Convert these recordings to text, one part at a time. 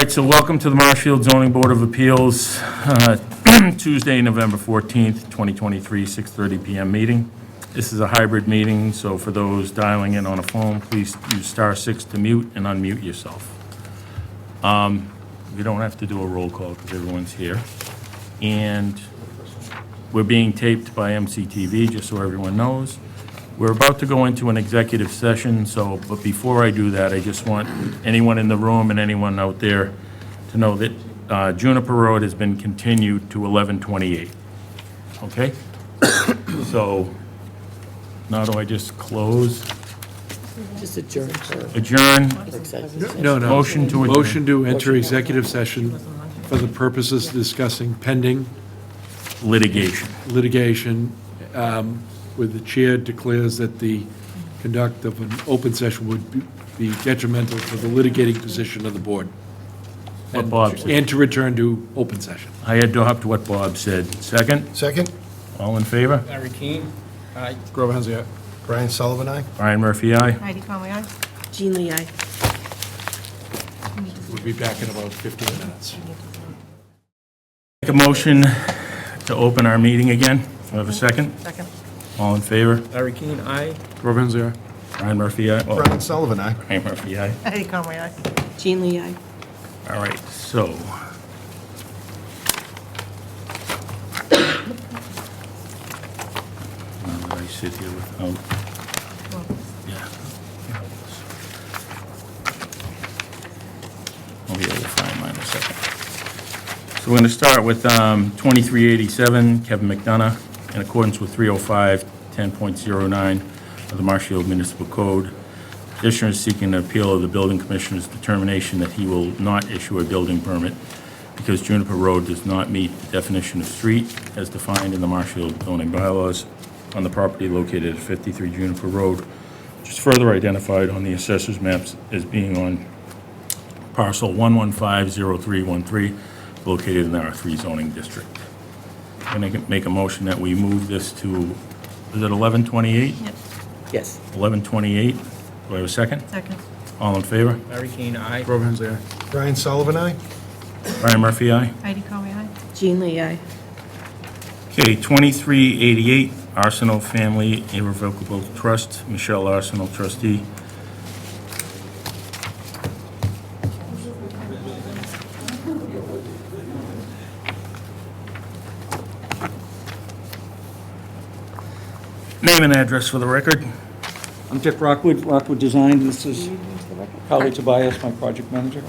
right, so welcome to the Marshfield Zoning Board of Appeals, Tuesday, November 14th, 2023, 6:30 PM meeting. This is a hybrid meeting, so for those dialing in on a phone, please use *6 to mute and unmute yourself. We don't have to do a roll call because everyone's here. And we're being taped by MCTV, just so everyone knows. We're about to go into an executive session, but before I do that, I just want anyone in the room and anyone out there to know that Juniper Road has been continued to 11/28. Okay? So now do I just close? Just adjourn. Adjourn? No. Motion to adjourn. Motion to enter executive session for the purposes of discussing pending Litigation. where the chair declares that the conduct of an open session would be detrimental to the litigating position of the board. What Bob said. And to return to open session. I adopt what Bob said. Second? Second, All in favor? Larry Keane. Aye. Grover Hensey, aye. Brian Sullivan, aye. Brian Murphy, aye. Heidi Conway, aye. Jean Lee, aye. We'll be back in about 15 minutes. Make a motion to open our meeting again. Do I have a second? Second. All in favor? Larry Keane, aye. Grover Hensey, aye. Brian Murphy, aye. Oh, Brian Sullivan, aye. Brian Murphy, aye. Heidi Conway, aye. Jean Lee, aye. All right, so. Now that I sit here without, yeah. I'll be able to find mine in a second. So we're going to start with 2387, Kevin McDonough, in accordance with 305, 10.09 of the Marshfield Municipal Code. Petitioner is seeking an appeal of the building commissioner's determination that he will not issue a building permit because Juniper Road does not meet the definition of street as defined in the Marshfield zoning bylaws on the property located at 53 Juniper Road, which is further identified on the assessor's maps as being on parcel 1150313, located in the R3 zoning district. I'm going to make a motion that we move this to, is it 1128? Yep. Yes. 1128. Do I have a second? Second. All in favor? Larry Keane, aye. Grover Hensey, aye. Brian Sullivan, aye. Brian Murphy, aye. Heidi Conway, aye. Jean Lee, aye. Okay, 2388, Arsenal Family Irrevocable Trust, Michelle Arsenal, trustee. Name and address for the record. I'm Dick Rockwood, Rockwood Design. This is Carly Tobias, my project manager.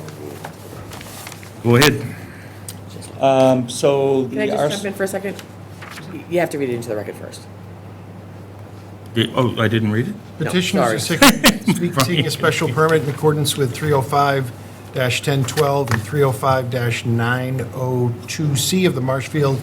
Go ahead. So Can I the just jump in for a second? You have to read it into the record first. Oh, I didn't read it? Petitioner is seeking a special permit in accordance with 305-1012 and 305-902C of the Marshfield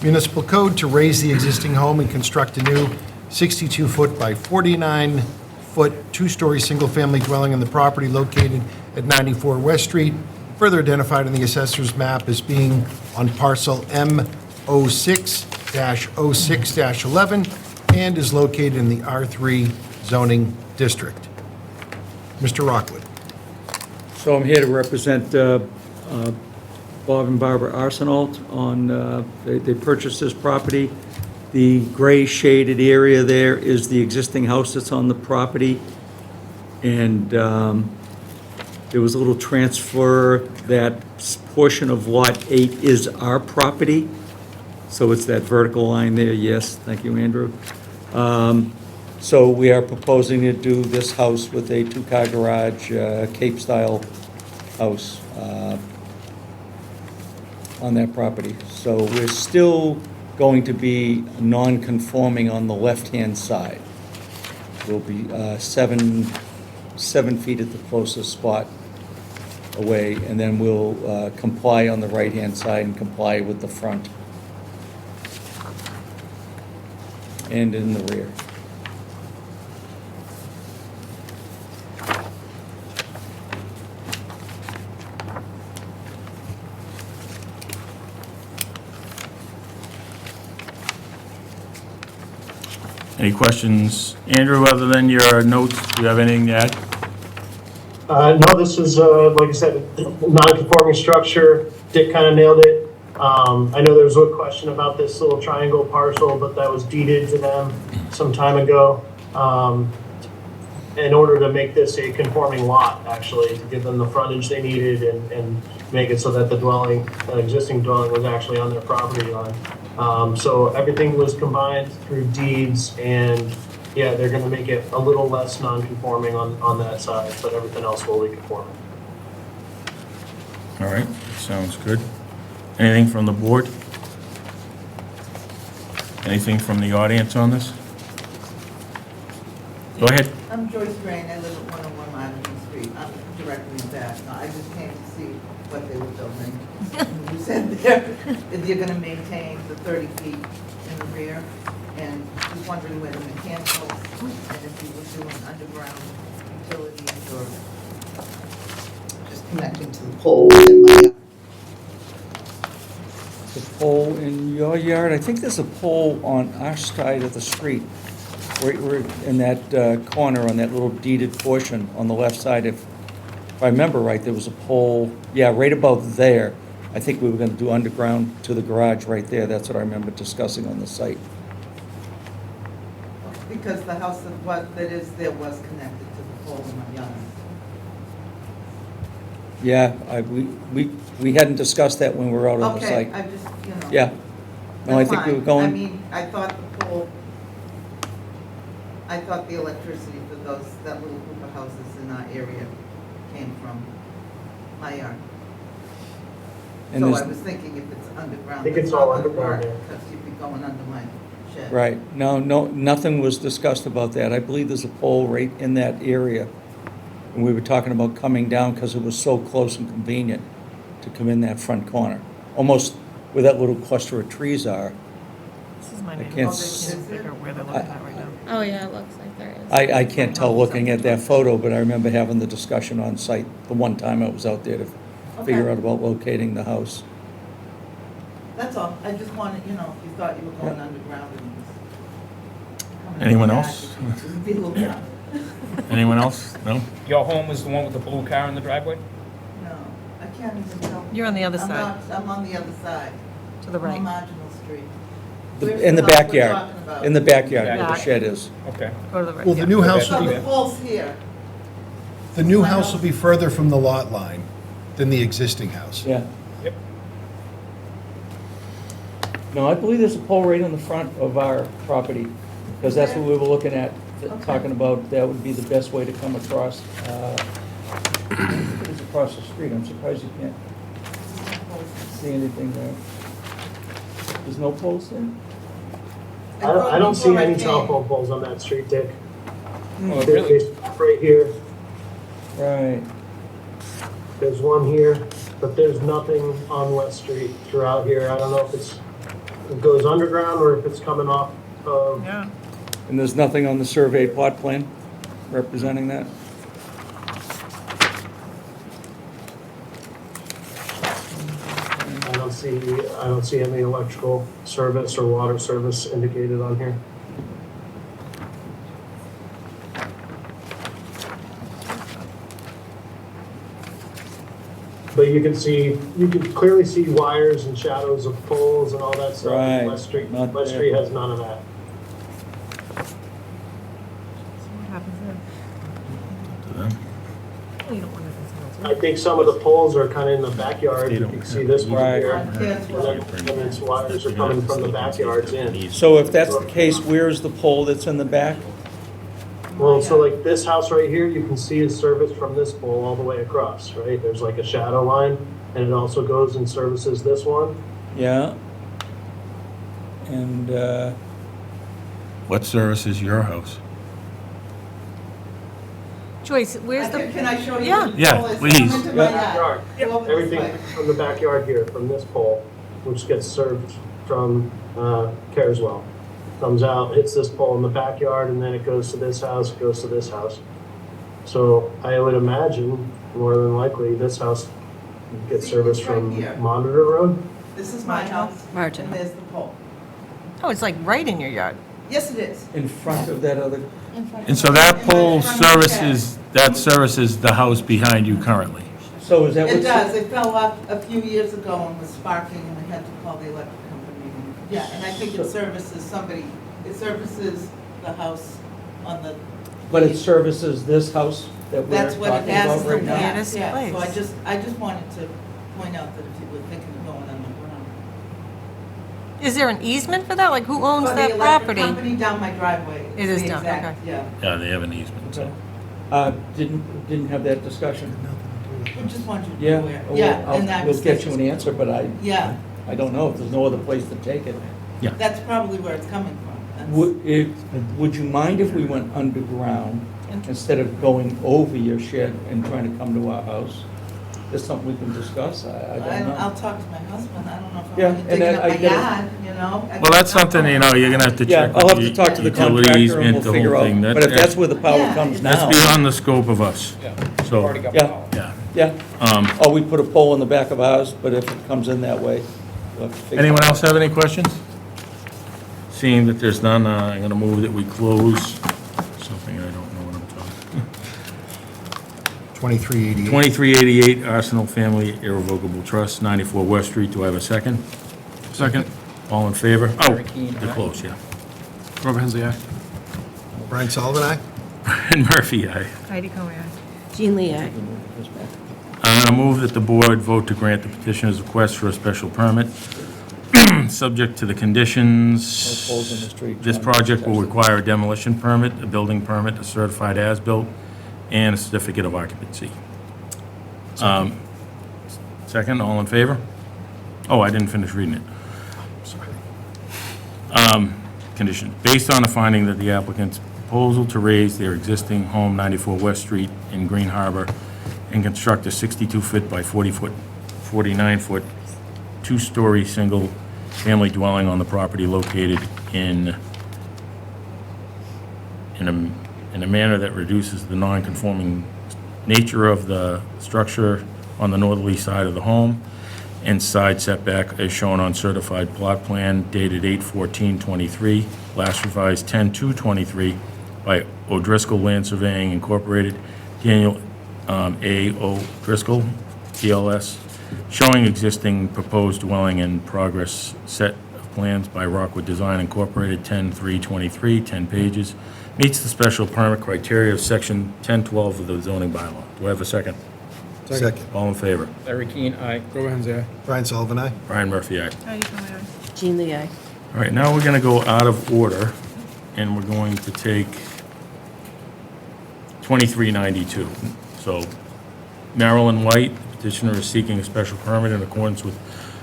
Municipal Code to raise the existing home and construct a new 62-foot by 49-foot, two-story, single-family dwelling on the property located at 94 West Street, further identified in the assessor's map as being on parcel M06-06-11, and is located in the R3 zoning district. Mr. Rockwood. So I'm here to represent Bob and Barbara Arsenault on, they purchased this property. The gray shaded area there is the existing house that's on the property. And there was a little transfer, that portion of Lot 8 is our property. So it's that vertical line there, yes, thank you, Andrew. So we are proposing to do this house with a two-car garage, Cape-style house on that property. So we're still going to be non-conforming on the left-hand side. We'll be 7 feet at the closest spot away, and then we'll comply on the right-hand side and comply with the front and in the rear. Any questions? Andrew, other than your notes, do you have anything to add? No, this is, like I said, non-conforming structure. Dick kind of nailed it. I know there was a question about this little triangle parcel, but that was deeded to them some time ago. In order to make this a conforming lot, actually, to give them the frontage they needed and make it so that the existing dwelling was actually on their property line. So everything was combined through deeds, and yeah, they're gonna make it a little less non-conforming on that side, but everything else will be conforming. All right, sounds good. Anything from the board? Anything from the audience on this? Go ahead. I'm Joyce Rain, I live at 101 Marshfield Street. I'm directly in back. I just came to see what they were building. You said there that you're gonna maintain the 30 feet in the rear, and just wondering where the mechanicals, and if you were doing underground utilities or just connecting to the poles in my yard. The pole in your yard, I think there's a pole on our side of the street. We're in that corner on that little deeded portion on the left side. If I remember right, there was a pole, yeah, right about there. I think we were gonna do underground to the garage right there. That's what I remember discussing on the site. Because the house that is there was connected to the pole in my yard. Yeah, we hadn't discussed that when we were out on the Okay, site. I just, you know. Yeah. No, I That's think we were fine. going. I mean, I thought the pole, I thought the electricity for that little group of houses in our area came from my yard. And So there's- I was thinking if it's underground. I think that's it's all not gonna underground, work, yeah. because you'd be going under my shed. Right, no, nothing was discussed about that. I believe there's a pole right in that area. And we were talking about coming down because it was so close and convenient to come in that front corner. Almost where that little cluster of trees are. This is my I neighborhood. can't Oh, s- this is it? Where they're looking at right now. Oh, yeah, it looks like there is. I can't tell looking at that photo, but I remember having the discussion on site the one time I was out there to figure Okay. out about locating the house. That's all. I just wanted, you know, if you thought you were going underground and it was coming Anyone back, else? it would be a little bit. Anyone else? No? Your home is the one with the blue car in the driveway? No, I can't even tell. You're on the other I'm side, not- I'm on the other side. to the I'm on right. Marginal Street. Where's In the house we're backyard, talking about? in the backyard where the Back. shed is. Okay. Go to the right. Well, the new house So will the be, pole's here. the new house will be further from the lot line than the existing house. Yeah. Yep. No, I believe there's a pole right in the front of our property, because that's what we were looking at, talking about, that would be the best way to come across. It's across the street, I'm surprised you can't see anything there. There's no poles there? I don't see Before I any came. telephone poles on that street, Dick. Oh, They really? stop right here. Right. There's one here, but there's nothing on West Street throughout here. I don't know if it goes underground or if it's coming off of, Yeah. And there's nothing on the surveyed plot plan representing that? I don't see any electrical service or water service indicated on here. But you can clearly see wires and shadows of poles and all that stuff. Right, West Street, not West there. Street has none of that. So what happens then? To them. Well, you don't want to do I think some of the poles are kind of in the backyard. You can see this one Right. here. On Cares Road. And then its wires are coming from the backyards in. So if that's the case, where's the pole that's in the back? Well, so like this house right here, you can see is serviced from this pole all the way across, right? There's like a shadow line, and it also goes and services this one. Yeah. And, What service is your house? Joyce, where's the, Can I show you? Yeah. where the Yeah, pole is? please. Come into my Yeah. yard. Go over this Everything way. from the backyard here, from this pole, which gets served from Careswell. Comes out, hits this pole in the backyard, and then it goes to this house, it goes to this house. So I would imagine, more than likely, this house gets See, service it's right from here. Monitor Road. This is my house. Margin. And there's the pole. oh, it's like right in your yard. Yes, it is. in front of that other, And so that pole services that services the house behind you currently. So is that what's? It does, it fell off a few years ago and was sparking, and I had to call the electric company. Yeah, and I think it services somebody, it services the house on the. But it services this house that we're That's what it talking has about to right now? Weirdest Yeah, so place. I just wanted to point out that if you were thinking of going underground. Is there an easement for that? Like, who owns For that the electric property? company down my driveway. It is the down, exact- okay. Yeah, Yeah, they have an easement, so. Didn't have that discussion. we just wanted you to be Yeah, aware. well, Yeah, and that we'll was. get you an answer, but Yeah, I don't know if there's no other place to take it. that's probably where it's coming from. That's- Would you mind if we went underground instead of going over your shed and trying to come to our house? That's something we can discuss, I don't know. I'll talk to my husband, I don't know if Yeah, I'm and digging then up I my get it. yard, you know? Well, that's something, you know, you're gonna have to Yeah, check I'll with have to the talk to the utility contractor and easement, we'll the figure whole out. thing. But if that's where the power Yeah, comes it's- now. That's beyond the scope of us, Yeah. so, Already got Yeah. power. yeah. Yeah, or we put a pole in the back of ours, but if it comes in that way. we'll have to figure Anyone it out. else have any questions? Seeing that there's none, I'm gonna move that we close, something I don't know what I'm talking. 2388. 2388 Arsenal Family Irrevocable Trust, 94 West Street. Do I have a second? Second. All in favor? Oh, Very keen, they're aye. close, yeah. Robert Hensley, aye. Brian Sullivan, aye? Brian Murphy, aye. Heidi Cohen, aye. Jean Lee, aye. I'm gonna move that the board vote to grant the petitioner's request for a special permit, subject to the conditions. No poles in the street. This project will require a demolition permit, a building permit, a certified as-built, and a certificate of occupancy. Second, all in favor? Oh, I didn't finish reading it. Sorry. Condition, based on the finding that the applicant's proposal to raise their existing home, 94 West Street in Green Harbor, and construct a 62-foot by 40-foot, 49-foot, two-story, single-family dwelling on the property located in a manner that reduces the non-conforming nature of the structure on the northerly side of the home and side setback as shown on certified plot plan dated 8/14/23, last revised 10/2/23 by O'Driscoll Land Surveying Incorporated, Daniel A. O'Driscoll, PLS, showing existing proposed dwelling and progress set of plans by Rockwood Design Incorporated, 10/3/23, 10 pages, meets the special permit criteria of section 1012 of the zoning bylaw. Do I have a second? Second. All in favor? Larry Keane, aye. Robert Hensley, aye. Brian Sullivan, aye? Brian Murphy, aye. Heidi Cohen, aye. Jean Lee, aye. All right, now we're going to go out of order, and we're going to take 2392. So Marilyn White, petitioner is seeking a special permit in accordance with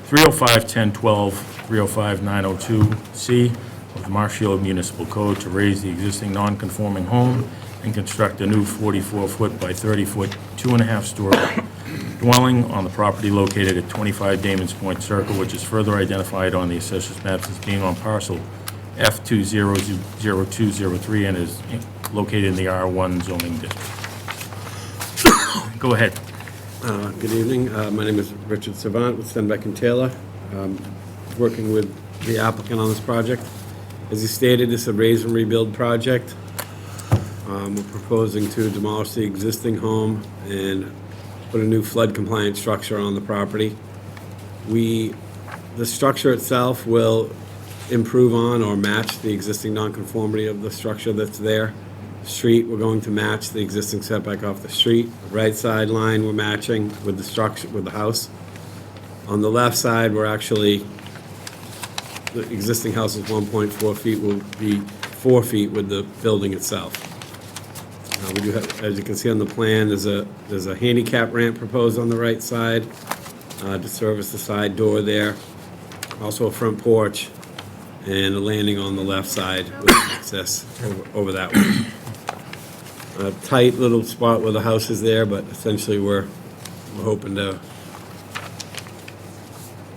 305-1012, 305-902C of the Marshfield Municipal Code to raise the existing non-conforming home and construct a new 44-foot by 30-foot, 2.5-story dwelling on the property located at 25 Damon's Point Circle, which is further identified on the assessor's maps as being on parcel F200203 and is located in the R1 zoning district. Go ahead. Good evening. My name is Richard Savant with Stenbeck and Taylor, working with the applicant on this project. As he stated, this is a raise and rebuild project. We're proposing to demolish the existing home and put a new flood-compliant structure on the property. The structure itself will improve on or match the existing nonconformity of the structure that's there. Street, we're going to match the existing setback off the street. The right side line, we're matching with the structure, with the house. On the left side, we're actually, the existing house is 1.4 feet, will be 4 feet with the building itself. We do have, as you can see on the plan, there's a handicap ramp proposed on the right side to service the side door there. Also a front porch and a landing on the left side with access over that way. A tight little spot where the house is there, but essentially we're hoping to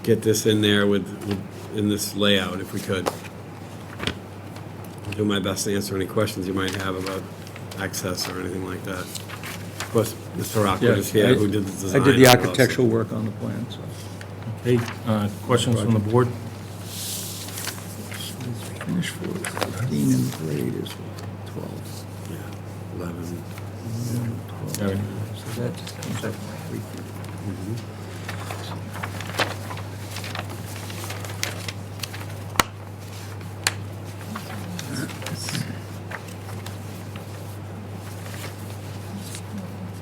get this in there in this layout if we could. I'll do my best to answer any questions you might have about access or anything like that. Of course, Mr. Rockwood is here, who did the design. I did the as well, so- architectural work on the plan, so. Hey, questions from the board? Finish for 15 and grade is 12. Yeah, 11. Gary? So that just comes up 3 feet.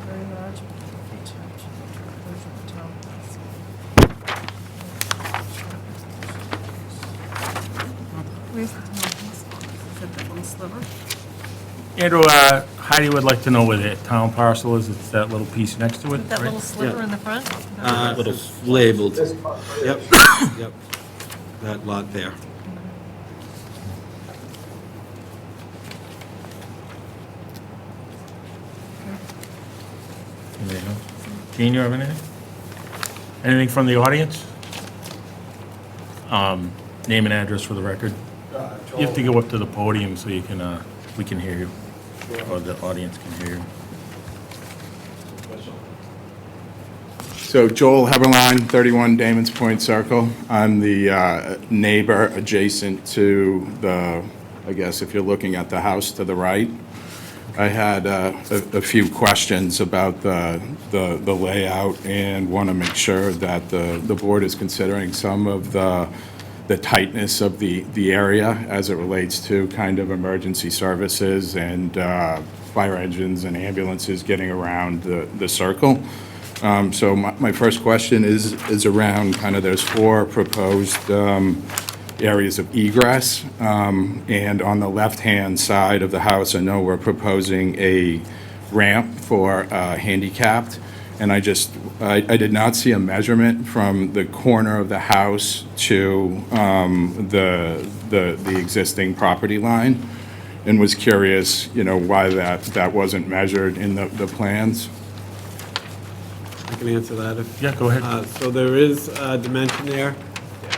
Very large. Where's the townhouse? Is it that little sliver? Andrew, Heidi would like to know where the town parcel is. It's that little piece next to it, That right? little sliver in the front? It's labeled. This part right Yep, yep. That lot there. Anything else? Gene, you have anything? Anything from the audience? Name and address for the record. You have to go up to the podium so you can, we can hear you, or the audience can hear you. So Joel Heberlein, 31 Damon's Point Circle. I'm the neighbor adjacent to the, I guess if you're looking at the house to the right. I had a few questions about the layout and want to make sure that the board is considering some of the tightness of the area as it relates to kind of emergency services and fire engines and ambulances getting around the circle. So my first question is around kind of there's 4 proposed areas of egress. And on the left-hand side of the house, I know we're proposing a ramp for handicapped. And I did not see a measurement from the corner of the house to the existing property line, and was curious, why that wasn't measured in the plans. I can answer that if. Yeah, go ahead. So there is a dimension there.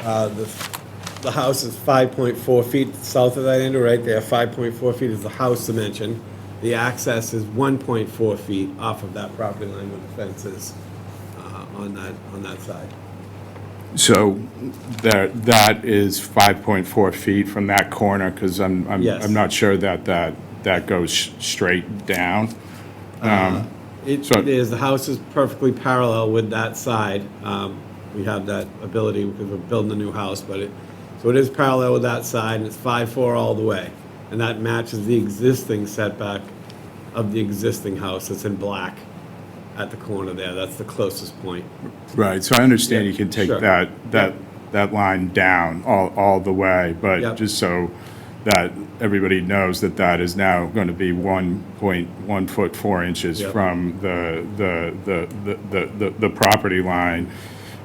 The house is 5.4 feet south of that end, right there. 5.4 feet is the house dimension. The access is 1.4 feet off of that property line with the fences on that side. So that is 5.4 feet from that corner, because Yes. I'm not sure that goes straight down. It So- is, the house is perfectly parallel with that side. We have that ability because we're building a new house, so it is parallel with that side, and it's 5.4 all the way. And that matches the existing setback of the existing house that's in black at the corner there. That's the closest point. Right, so I understand you can take Sure. that line down all the way, but Yep. just so that everybody knows that is now going to be 1.1 foot 4 inches Yep. from the property line.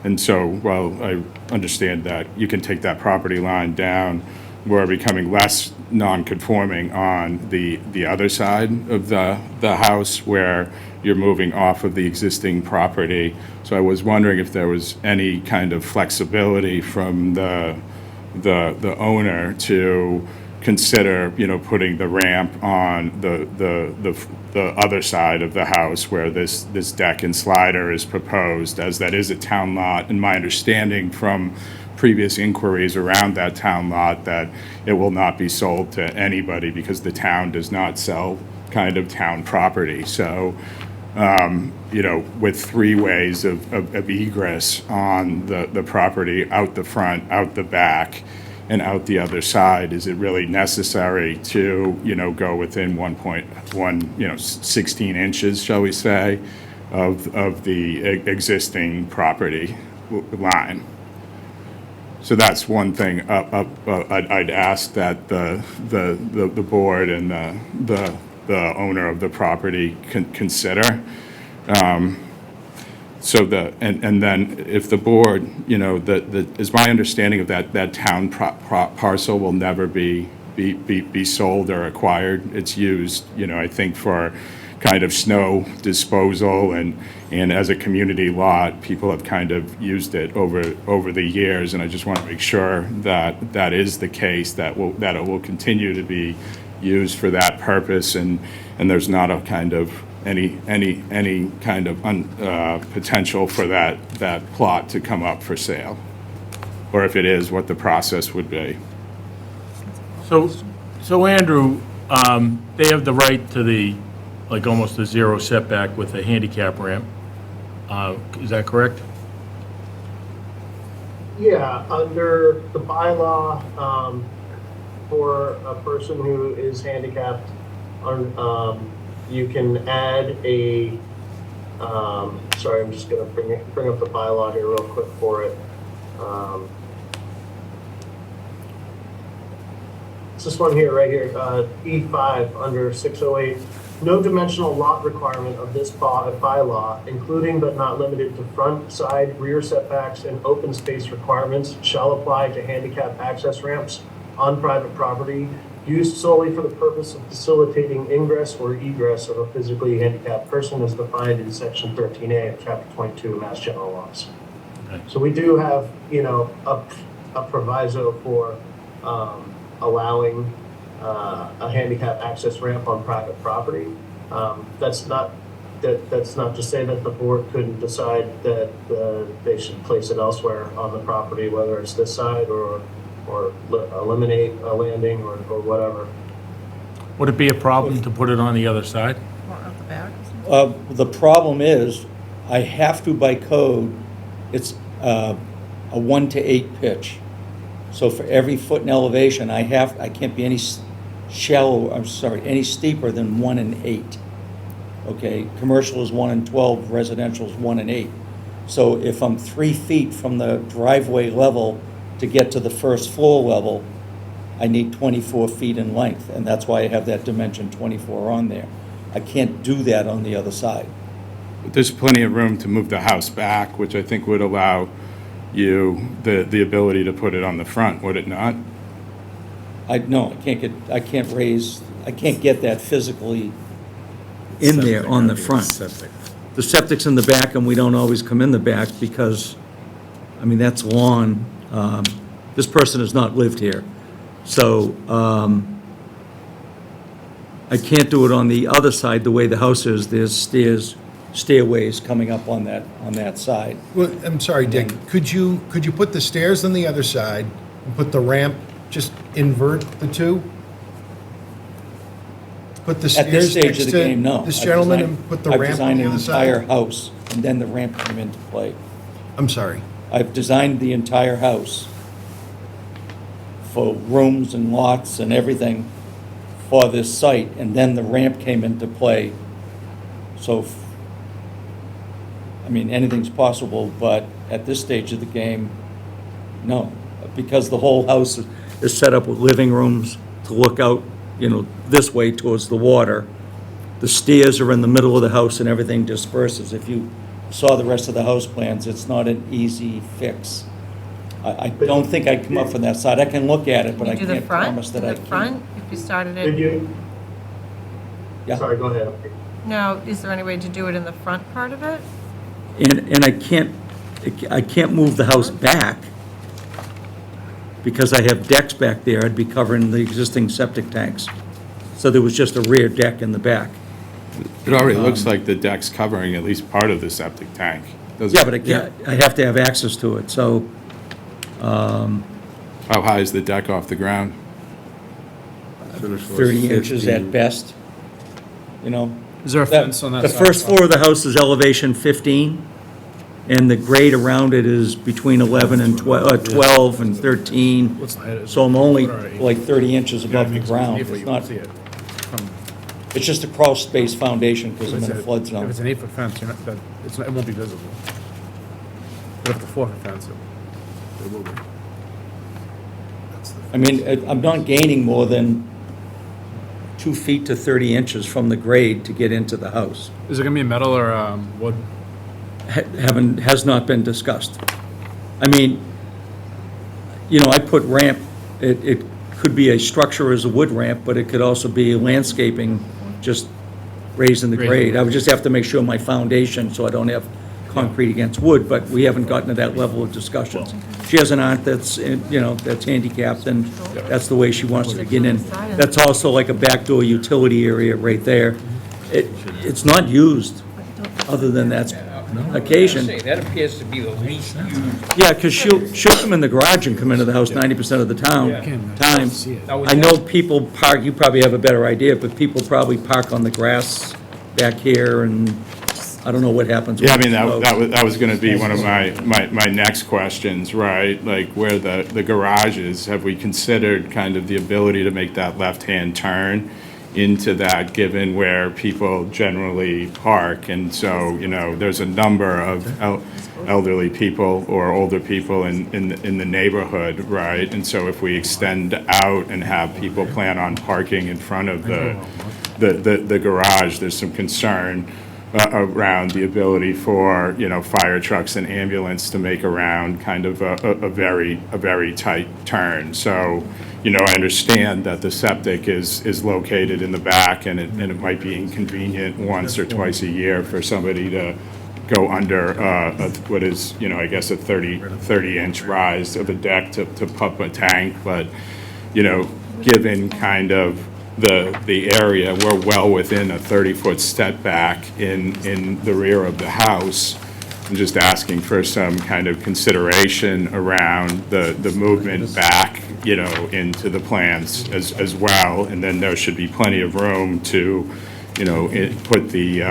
And so, while I understand that you can take that property line down, we're becoming less non-conforming on the other side of the house where you're moving off of the existing property. So I was wondering if there was any kind of flexibility from the owner to consider, putting the ramp on the other side of the house where this deck and slider is proposed, as that is a town lot. And my understanding from previous inquiries around that town lot, that it will not be sold to anybody because the town does not sell kind of town property. So, with 3 ways of egress on the property, out the front, out the back, and out the other side, is it really necessary to, go within 16 inches, shall we say, of the existing property line? So that's one thing I'd ask that the board and the owner of the property consider. And then if the board, is my understanding of that town parcel will never be sold or acquired. It's used, I think, for kind of snow disposal, and as a community lot, people have kind of used it over the years, and I just want to make sure that that is the case, that it will continue to be used for that purpose, and there's not a kind of any kind of potential for that plot to come up for sale, or if it is, what the process would be. So Andrew, they have the right to the like almost a zero setback with a handicap ramp. Is that correct? Yeah, under the bylaw, for a person who is handicapped, you can add a, sorry, I'm just gonna bring up the bylaw here real quick for it. It's this one here, right here, E5 under 608. No dimensional lot requirement of this bylaw, including but not limited to front, side, rear setbacks, and open space requirements, shall apply to handicap access ramps on private property used solely for the purpose of facilitating ingress or egress of a physically handicapped person as defined in section 13A of chapter 22 of Mass General Laws. Okay. So we do have, you know, a proviso for allowing a handicap access ramp on private property. That's not to say that the board couldn't decide that they should place it elsewhere on the property, whether it's this side or eliminate a landing or whatever. Would it be a problem to put it on the other side? Or out the back or something? The problem is, I have to by code, it's a 1 to 8 pitch. So for every foot in elevation, I can't be any any steeper than 1 and 8. Okay, commercial is 1 and 12, residential is 1 and 8. So if I'm 3 feet from the driveway level to get to the first floor level, I need 24 feet in length, and that's why I have that dimension 24 on there. I can't do that on the other side. There's plenty of room to move the house back, which I think would allow you the ability to put it on the front, would it not? I can't get that physically in there on the front. Septic. The septic's in the back, and we don't always come in the back because, I mean, that's lawn. This person has not lived here. So I can't do it on the other side, the way the house is. There's stairways coming up on that side. Well, I'm sorry, Dick, could you put the stairs on the other side and put the ramp, just invert the two? Put the At this stairs stage next of the to game, no. this gentleman and put the ramp on the other I've designed an entire side? house, and then the ramp came into play. I'm sorry. I've designed the entire house for rooms and lots and everything for this site, and then the ramp came into play. So, I mean, anything's possible, but at this stage of the game, no. Because the whole house is set up with living rooms to look out, you know, this way towards the water. The stairs are in the middle of the house and everything disperses. If you saw the rest of the house plans, it's not an easy fix. I don't think I'd come up from that side. I can look at it, but I Can you do the can't front? promise that I The can. front, if you started Did it, you? Yeah. Sorry, go ahead. now, is there any way to do it in the front part of it? And I can't move the house back because I have decks back there. I'd be covering the existing septic tanks. So there was just a rear deck in the back. It already looks like the deck's covering at least part of the septic tank, doesn't Yeah, it? but I can't, I have to have access to it, so, How high is the deck off the ground? Finished floor 30 inches 15. at best, you know? Is there a fence on that The side? first floor of the house is elevation 15, and the grade around it is between 11 and 12 and 13. What's the height? So I'm only Alright. like 30 inches above the If ground. you It's can not, see it. it's just a crawl space foundation because I'm If in a it's flood If zone. it's an 8-foot fence, you're not, it won't be visible. But if it's a 4-foot fence, it will be. I mean, I'm not gaining more than 2 feet to 30 inches from the grade to get into the house. Is it gonna be metal or wood? Has not been discussed. I mean, you know, I put ramp, it could be a structure as a wood ramp, but it could also be landscaping, just raising the grade. I would just have to make sure my foundation, so I don't have concrete against wood, but we haven't gotten to that level of discussions. She has an aunt that's, you know, that's handicapped, and that's the way she wants to get in. That's also like a backdoor utility area right there. It's not used, other than that occasion. That appears to be the least used. Yeah, because she'll come in the garage and come into the house 90% of the time. I know people park, you probably have a better idea, but people probably park on the grass back here, and I don't know what happens. Yeah, I with mean, the snow. that was gonna be one of my next questions, right? Like, where the garage is, have we considered kind of the ability to make that left-hand turn into that, given where people generally park? And so, you know, there's a number of elderly people or older people in the neighborhood, right? And so if we extend out and have people plan on parking in front of the garage, there's some concern around the ability for, you know, fire trucks and ambulance to make around kind of a very tight turn. So, you know, I understand that the septic is located in the back, and it might be inconvenient once or twice a year for somebody to go under what is, you know, I guess a 30-inch rise of a deck to pump a tank. But, you know, given kind of the area, we're well within a 30-foot step back in the rear of the house. I'm just asking for some kind of consideration around the movement back, you know, into the plans as well. And then there should be plenty of room to, you know, put the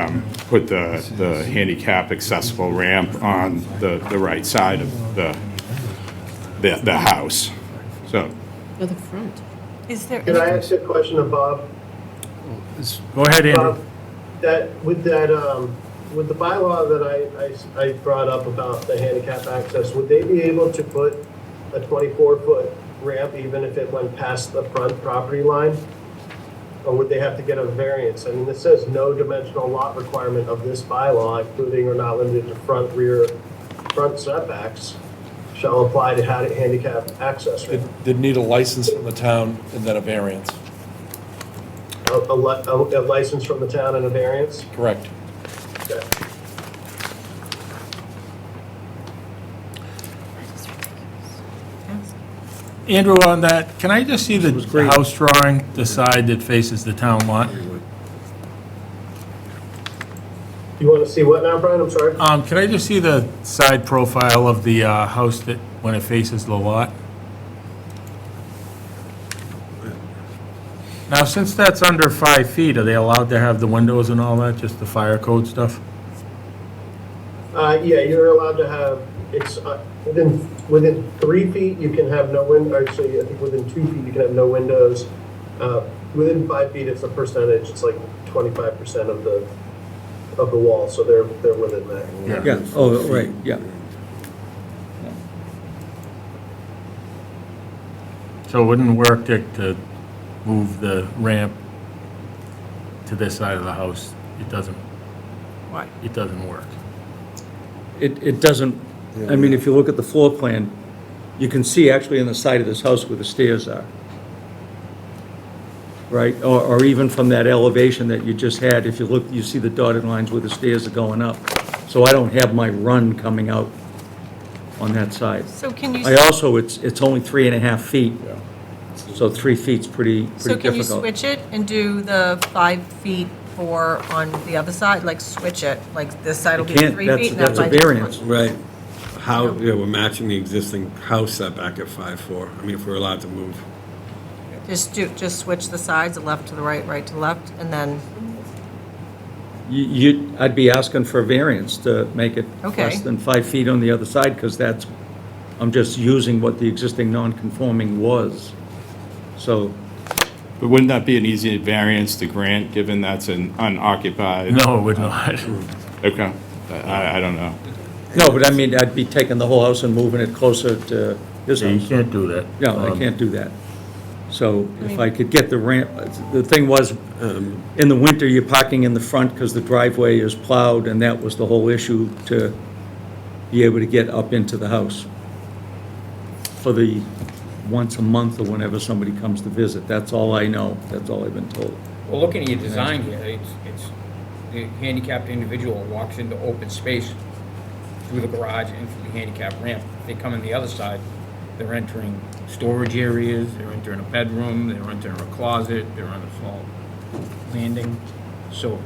handicap accessible ramp on the right side of the house. So. Or the front. Is there, Can I ask a question of Bob? Go ahead, Andrew. Bob, with the bylaw that I brought up about the handicap access, would they be able to put a 24-foot ramp even if it went past the front property line? Or would they have to get a variance? I mean, this says no dimensional lot requirement of this bylaw, including or not limited to front setbacks, shall apply to handicap access ramp. They'd need a license from the town and then a variance. A license from the town and a variance? Correct. Okay. Andrew, on that, can I just see the house drawing, the side that faces the town lot? You want to see what now, Brian? I'm sorry? Can I just see the side profile of the house that, when it faces the lot? Now, since that's under 5 feet, are they allowed to have the windows and all that, just the fire code stuff? Yeah, you're allowed to have, it's within 3 feet, you can have no window, actually, I think within 2 feet, you can have no windows. Within 5 feet, it's a percentage, it's like 25% of the wall, so they're within that. Yeah, oh, right, yeah. So it wouldn't work, Dick, to move the ramp to this side of the house? It doesn't, why? it doesn't work. It doesn't, I mean, if you look at the floor plan, you can see actually on the side of this house where the stairs are. Right, or even from that elevation that you just had, if you look, you see the dotted lines where the stairs are going up. So I don't have my run coming out on that side. So can you, I also, it's only 3.5 feet, so 3 feet's pretty so can you difficult. switch it and do the 5 feet for on the other side? Like switch it, like this side will be 3 feet and that That's a might be variance. Right. How, yeah, we're matching the existing house setback at 5'4". I mean, if we're allowed to move. Just switch the sides, the left to the right, right to the left, and then, I'd be asking for a variance to make it Okay. less than 5 feet on the other side, because that's, I'm just using what the existing non-conforming was. So, But wouldn't that be an easy variance to grant, given that's an unoccupied? No, it would not. Okay, I don't know. no, but I mean, I'd be taking the whole house and moving it closer to his Yeah, you house. can't do that. No, I can't do that. So if I could get the ramp, the thing was, in the winter, you're parking in the front because the driveway is plowed, and that was the whole issue, to be able to get up into the house for the once a month or whenever somebody comes to visit. That's all I know. That's all I've been told. Well, looking at your design here, it's the handicapped individual walks into open space through the garage and through the handicap ramp. If they come in the other side, they're entering storage areas, they're entering a bedroom, they're entering a closet, they're on a small landing. So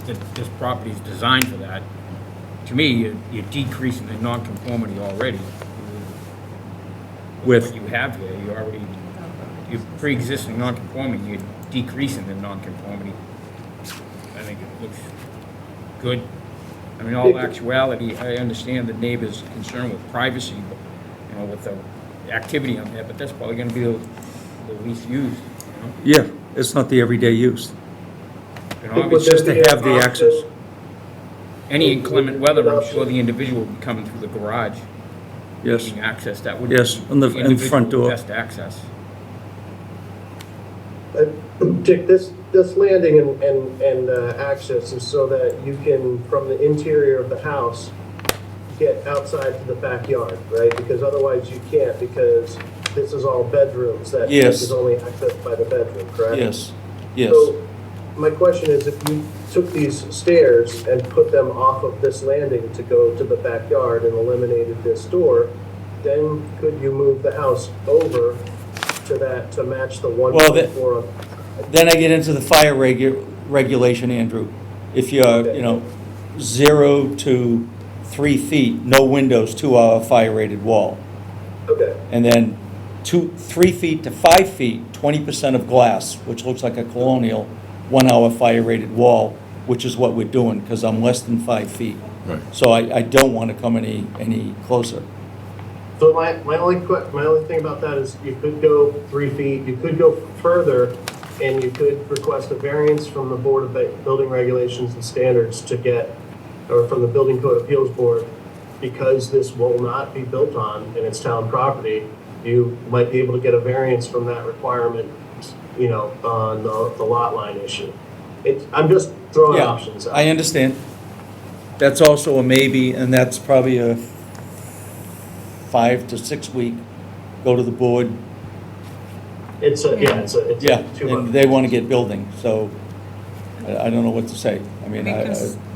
this property is designed for that. To me, you're decreasing the nonconformity already. With- What you have here, you're pre-existing nonconformity, you're decreasing the nonconformity. I think it looks good. I mean, all actuality, I understand the neighbor's concern with privacy, but, you know, with the activity on there, but that's probably gonna be the least used, you know? Yeah, it's not the everyday use. You know, It's just to have the access. Any inclement weather, I'm sure the individual would be coming through the garage. Yes. Needing access, that would. Yes, be and the individual front door. Best access. Dick, this landing and access is so that you can, from the interior of the house, get outside to the backyard, right? Because otherwise you can't, because this is all bedrooms that Yes. is only accessed by the bedroom, correct? Yes, yes. So my question is, if you took these stairs and put them off of this landing to go to the backyard and eliminated this door, then could you move the house over to that, to match the Well, 1.4? Then I get into the fire regulation, Andrew. If you're, Okay. you know, 0 to 3 feet, no windows, 2-hour fire rated wall. Okay, And then 3 feet to 5 feet, 20% of glass, which looks like a colonial, 1-hour fire rated wall, which is what we're doing, because I'm less than 5 feet. Right. So I don't want to come any closer. so my only thing about that is you could go 3 feet, you could go further, and you could request a variance from the Board of Building Regulations and Standards to get, or from the Building Code Appeals Board, because this will not be built on and it's town property, you might be able to get a variance from that requirement, you know, on the lot line issue. I'm just throwing Yeah, options out. I understand. That's also a maybe, and that's probably a 5 to 6 week, go to the board. It's a Yeah, 2 and month. they want to get building, so I don't know what to say. I mean,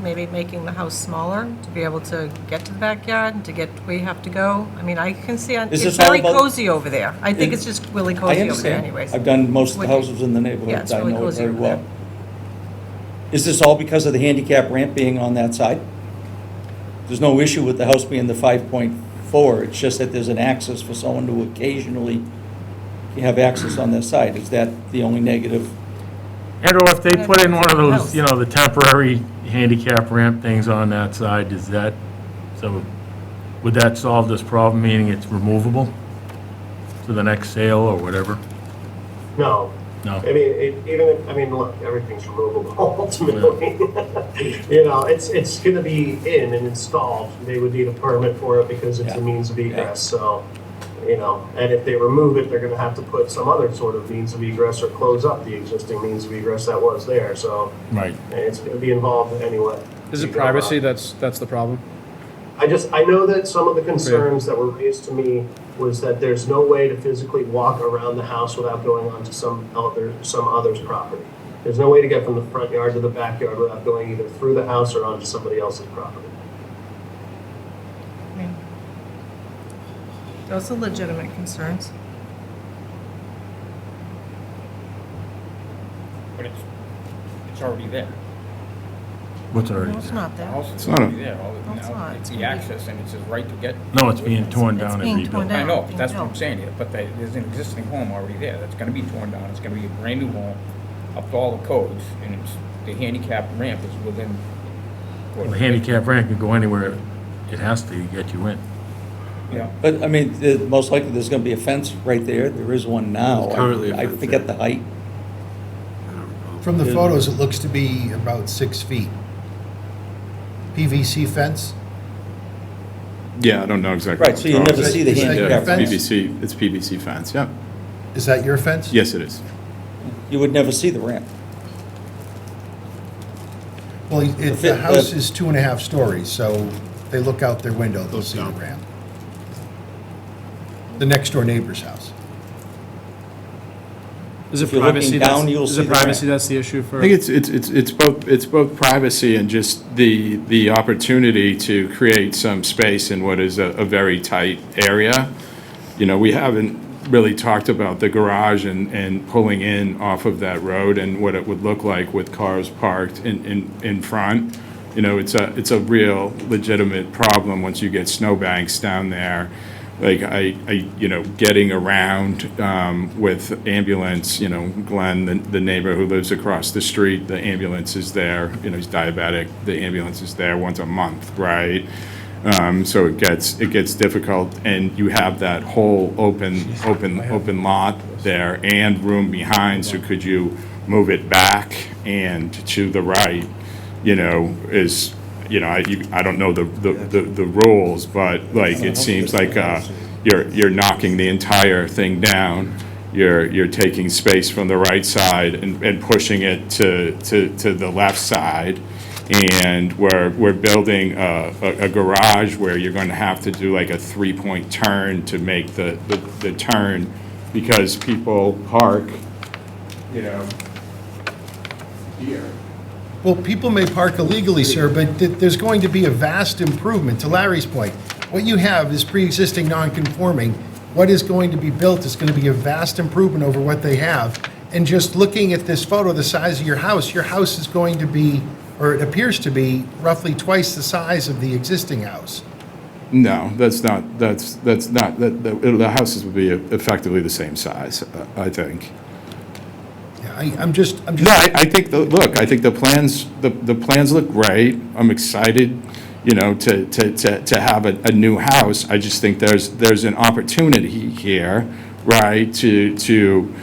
Maybe making the house smaller to be able to get to the backyard, to get where you have to go. I mean, I can see, Is it's this all very about- cozy over there. I think it's just really I cozy over there understand. anyways. I've done most of the Would- houses in the Yeah, neighborhood. it's I really know it cozy very over well. there. Is this all because of the handicap ramp being on that side? There's no issue with the house being the 5.4, it's just that there's an access for someone to occasionally have access on their side. Is that the only negative? And/or if they put in one of those, House. you know, the temporary handicap ramp things on that side, would that solve this problem, meaning it's removable to the next sale or whatever? No. No. I mean, look, everything's removable ultimately. You know, it's gonna be in and installed. They would need a permit for it because it's a means of egress, so, you know, and if they remove it, they're gonna have to put some other sort of means of egress or close up the existing means of egress that was there, so Right. it's gonna be involved anyway. Is it privacy that's the problem? I know that some of the concerns that were raised to me was that there's no way to physically walk around the house without going onto some other's property. There's no way to get from the front yard to the backyard without going either through the house or onto somebody else's property. I mean, those are legitimate concerns. But it's already there. What's already No, it's there? not The there. house is not a- already there. No, it's Now, not. it's It's the gonna be- access and it's his right to get. No, it's being torn It's down and being torn rebuilt. down. I know, being that's what I'm built. saying here, but there's an existing home already there, that's gonna be torn down, it's gonna be a brand new home, up to all the codes, and it's, the handicap ramp is within. Well, the handicap ramp can go anywhere it has to get you in. Yeah, But, I mean, most likely there's going to be a fence right there. There is one now. There's currently a I fence forget there. the height. From the photos, it looks to be about 6 feet. PVC fence? Yeah, I don't know exactly. Right, so you never see the Is that your handicap ramp. fence? It's PVC fence, yeah. Is that your fence? Yes, it is. You would never see the ramp. Well, If the it- house is 2.5 stories, so they look out their window, they'll see the ramp. The next door neighbor's house. Is it If you're looking privacy down, you'll is see it the privacy ramp. that's the issue for? I think it's both privacy and just the opportunity to create some space in what is a very tight area. You know, we haven't really talked about the garage and pulling in off of that road and what it would look like with cars parked in front. You know, it's a real legitimate problem once you get snowbanks down there like getting around with ambulance, Glenn, the neighbor who lives across the street, the ambulance is there, he's diabetic, the ambulance is there once a month, right? So it gets difficult, and you have that whole open lot there and room behind, so could you move it back and to the right, is, I don't know the rules, but like, it seems like you're knocking the entire thing down. You're taking space from the right side and pushing it to the left side. And we're building a garage where you're going to have to do like a 3-point turn to make the turn, because people park, here. Well, people may park illegally, sir, but there's going to be a vast improvement. To Larry's point, what you have is pre-existing non-conforming. What is going to be built is going to be a vast improvement over what they have. And just looking at this photo, the size of your house is going to be, or it appears to be, roughly twice the size of the existing house. No, that's not, the houses would be effectively the same size, I think. Yeah, I'm just. No, I think, I think the plans look great. I'm excited, to have a new house. I just think there's an opportunity here, right, to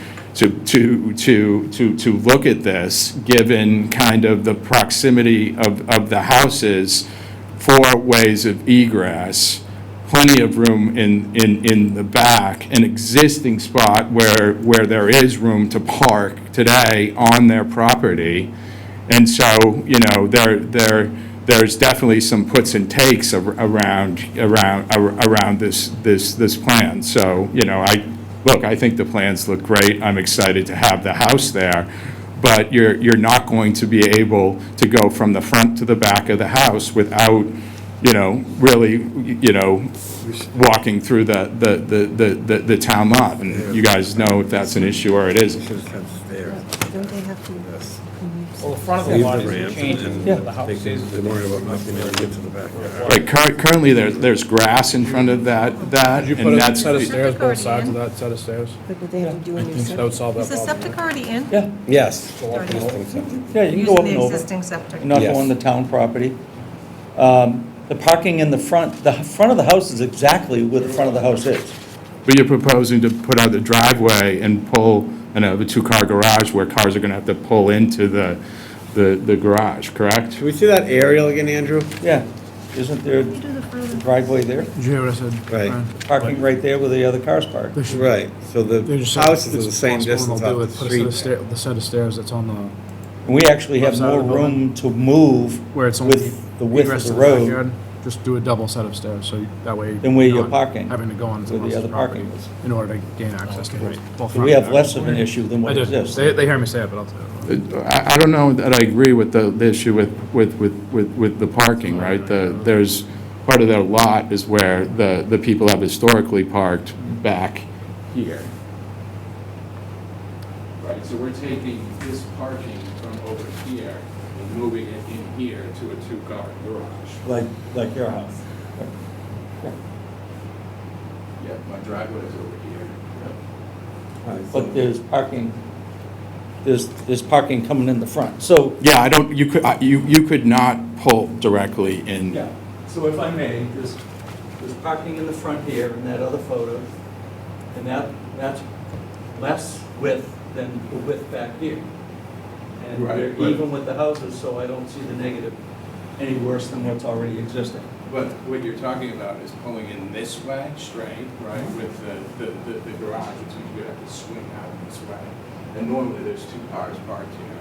look at this, given kind of the proximity of the houses, 4 ways of egress, plenty of room in the back, an existing spot where there is room to park today on their property. And so, there's definitely some puts and takes around this plan. So, I think the plans look great. I'm excited to have the house there, but you're not going to be able to go from the front to the back of the house without, really, walking through the town lot. And you guys know if that's an issue or it isn't. Don't they have to? Well, the front of the lot is changing, the house is. They're worried about not being able to get to the back. Right, currently, there's grass in front of that, Did you put and a that's. set of stairs, Septic both sides of already that set of stairs? But they have to do a new That would solve that Is the problem. septic already in? Yeah, Yes. Already in. yeah, you can Using go up and the over. existing septic. You're not Yes. going the town property. The parking in the front of the house is exactly where the front of the house is. But you're proposing to put out the driveway and pull, the 2-car garage where cars are gonna have to pull into the garage, correct? Can we see that aerial again, Andrew? Yeah, isn't there a driveway there? Did you hear what I said? Right. Brian? Parking right there where the other cars park. They should- Right, so they the just- houses are it's the same possible distance they'll do off it, the put a set of street. the set of stairs that's on the, And we actually have Left side more of the building? room to move where it's only with the width egress of to the the road backyard. Just do a double set of stairs, so that way. than where you're not parking, Having to go on where someone the else's other parking property is. in order to gain access to both So front we and have back. less of an issue than I what did. exists. They hear me say it, but I'll say it. I don't know that I agree with the issue with the parking, right? There's, part of their lot is where the people have historically parked back here. Right, so we're taking this parking from over here and moving it in here to a 2-car garage. Like your house. Yeah, my driveway is over here. But there's parking coming in the front, so. Yeah, you could not pull directly in. Yeah, so if I may, there's parking in the front here in that other photo, and that's less width than the width back here. And Right, they're but- even with the houses, so I don't see the negative any worse than what's already existing. But what you're talking about is pulling in this way, straight, right, with the garage, which means you're gonna have to swing out this way. And normally there's 2 cars parked here.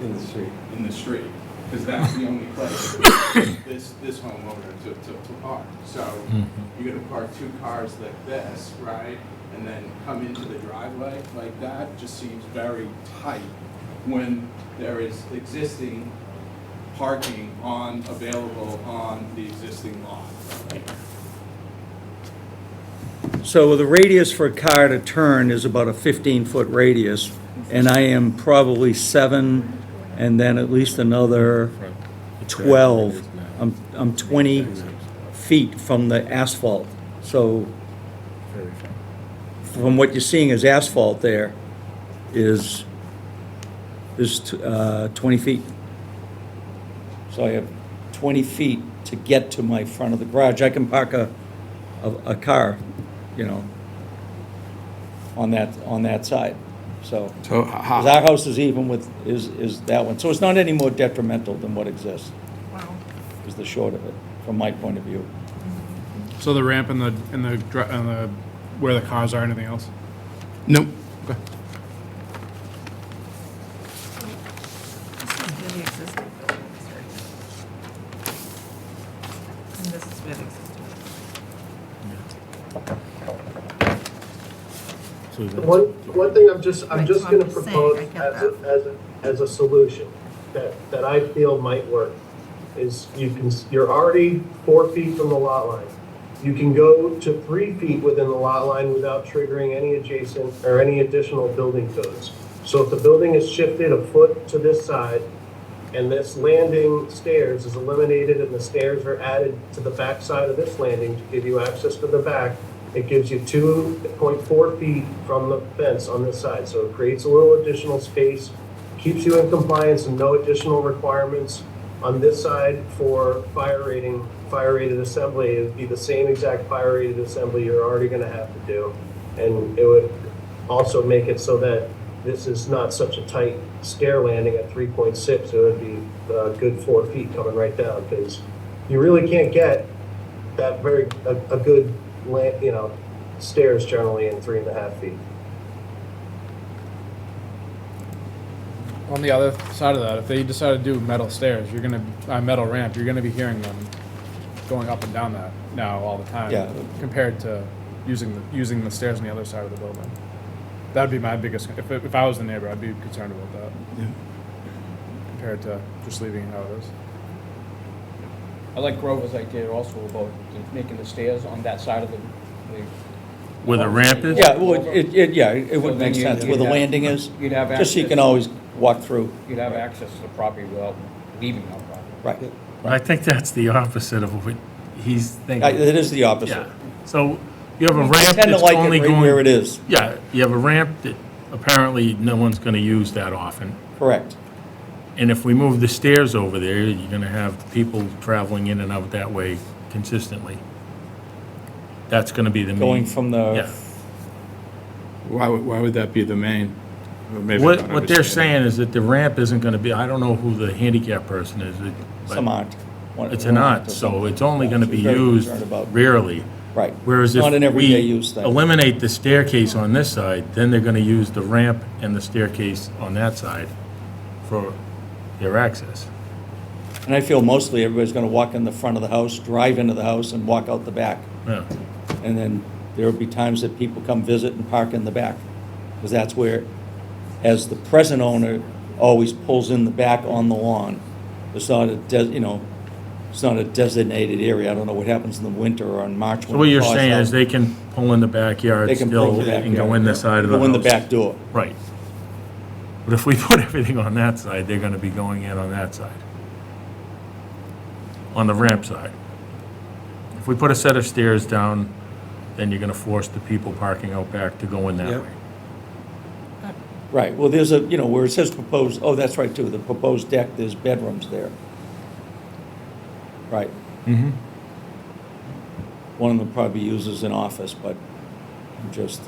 In the street. In the street, because that's the only place this homeowner to park. So you're gonna park 2 cars like this, right, and then come into the driveway like that, just seems very tight when there is existing parking available on the existing lot. So the radius for a car to turn is about a 15-foot radius, and I am probably 7, and then at least another 12. I'm 20 feet from the asphalt. So Very fair. from what you're seeing as asphalt there is 20 feet. So I have 20 feet to get to my front of the garage. I can park a car, you know, on that side. So, So 'cause our house is even with, is that one. So it's not any more detrimental than what exists, Wow. is the short of it, from my point of view. So the ramp and the where the cars are, anything else? Nope. Okay. This is where the existing building is right here. And this is where the existing. So that's- One thing I'm just Right, just so I'm gonna just saying, propose I get as a solution that I feel might work is you're already 4 feet from the lot line. You can go to 3 feet within the lot line without triggering any adjacent or any additional building codes. So if the building is shifted a foot to this side and this landing stairs is eliminated and the stairs are added to the back side of this landing to give you access to the back, it gives you 2.4 feet from the fence on this side. So it creates a little additional space, keeps you in compliance and no additional requirements on this side for fire rated assembly. It would be the same exact fire rated assembly you're already gonna have to do. And it would also make it so that this is not such a tight stair landing at 3.6. It would be a good 4 feet coming right down, because you really can't get that a good stairs generally in 3.5 feet. On the other side of that, if they decide to do metal stairs, metal ramp, you're gonna be hearing them going up and down that now all the time. Yeah. Compared to using the stairs on the other side of the building. That'd be my biggest, if I was the neighbor, I'd be concerned about that. Yeah. Compared to just leaving it how it is. I like Grover's idea also about making the stairs on that side of the Where the ramp is? Yeah, well, it would So make then sense, you'd where the have- landing is, you'd have just so you access. can always walk through. You'd have access to the property without leaving our property. Right. Well, I think that's the opposite of what he's thinking. It is the opposite. Yeah. So you have a I ramp tend to that's like only it right going. where it is. Yeah, you have a ramp that apparently no one's going to use that often. Correct. And if we move the stairs over there, you're going to have people traveling in and out that way consistently. That's going to be the main. Going from the, Yeah. Why would that be the main? Or maybe I What don't they're understand. saying is that the ramp isn't going to be, I don't know who the handicap person is. but some aren't. It's an art, so it's only going to be Very used concerned about- rarely. Right. Whereas if Not an we everyday use thing. eliminate the staircase on this side, then they're going to use the ramp and the staircase on that side for their access. And I feel mostly everybody's gonna walk in the front of the house, drive into the house, and walk out the back. Yeah. And then there'll be times that people come visit and park in the back. Because that's where, as the present owner always pulls in the back on the lawn. It's not it's not a designated area. I don't know what happens in the winter or in March. So what you're saying is they can pull in the backyard They can pull still in the and go backyard, in the yeah. side of the house? Go in the back door. Right. But if we put everything on that side, they're going to be going in on that side. On the ramp side. If we put a set of stairs down, then you're going to force the people parking out back to go in that Yep. way. Right, well, there's where it says proposed, oh, that's right, too, the proposed deck, there's bedrooms there. Right. Mm-hmm. One of them probably uses an office, but just,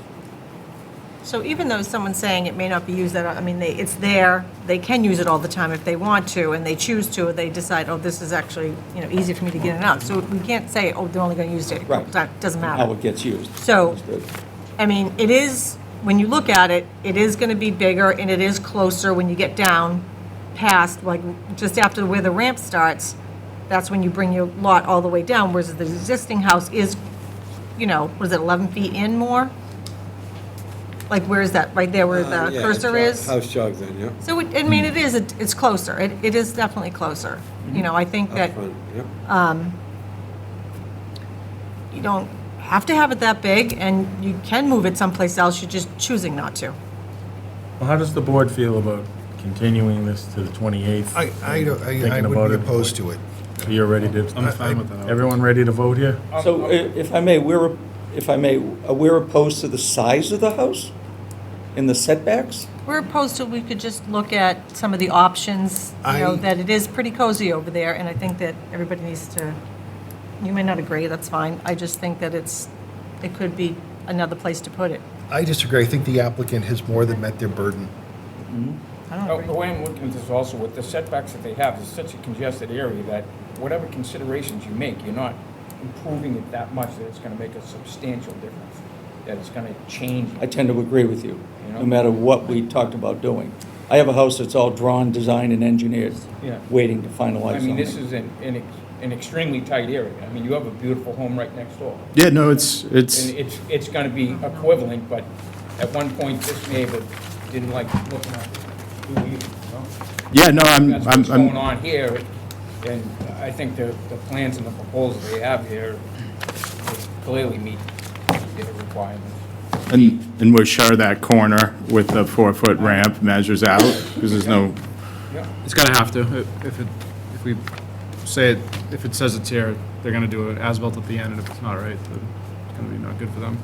So even though someone's saying it may not be used, it's there, they can use it all the time if they want to, and they choose to, or they decide, oh, this is actually, easy for me to get in and out. So we can't say, oh, they're only going to use it a couple Right. times, doesn't how matter. it gets used. So, Understood. it is, when you look at it, it is going to be bigger, and it is closer when you get down past, like, just after where the ramp starts, that's when you bring your lot all the way down, whereas the existing house is, what is it, 11 feet in more? Like, where is that, right there where the Yeah, cursor is? House jogs in, yeah. So, it's closer, it is definitely closer. I think Up that front, yep. you don't have to have it that big, and you can move it someplace else, you're just choosing not to. Well, how does the board feel about continuing this to the 28th? I Thinking would about be it. opposed to it. Are you ready to, I'm fine with that. everyone ready to vote here? So if I may, if I may, we're opposed to the size of the house and the setbacks? We're opposed to, we could just look at some of the options, that it is pretty cozy over there, and I think that everybody needs to, you may not agree, that's fine. I just think that it could be another place to put it. I disagree. I think the applicant has more than met their burden. I don't The agree. way I'm looking at this also, with the setbacks that they have, it's such a congested area that whatever considerations you make, you're not improving it that much that it's gonna make a substantial difference, that it's gonna change. I tend to agree with you, You know? no matter what we talked about doing. I have a house that's all drawn, designed, and engineered, Yeah. waiting to finalize I mean, this something. is an extremely tight area. I mean, you have a beautiful home right next door. Yeah, no, it's, And it's gonna be equivalent, but at one point, this neighbor didn't like looking at it. Do you know? yeah, no, That's what's going I'm, on here, and I think the plans and the proposals they have here clearly meet their requirements. and we're sure that corner with the 4-foot ramp measures out, because there's no, Yeah. It's gonna have to. If we say it, if it says it's here, they're gonna do an as-built at the end, and if it's not right, then it's gonna be not good for them.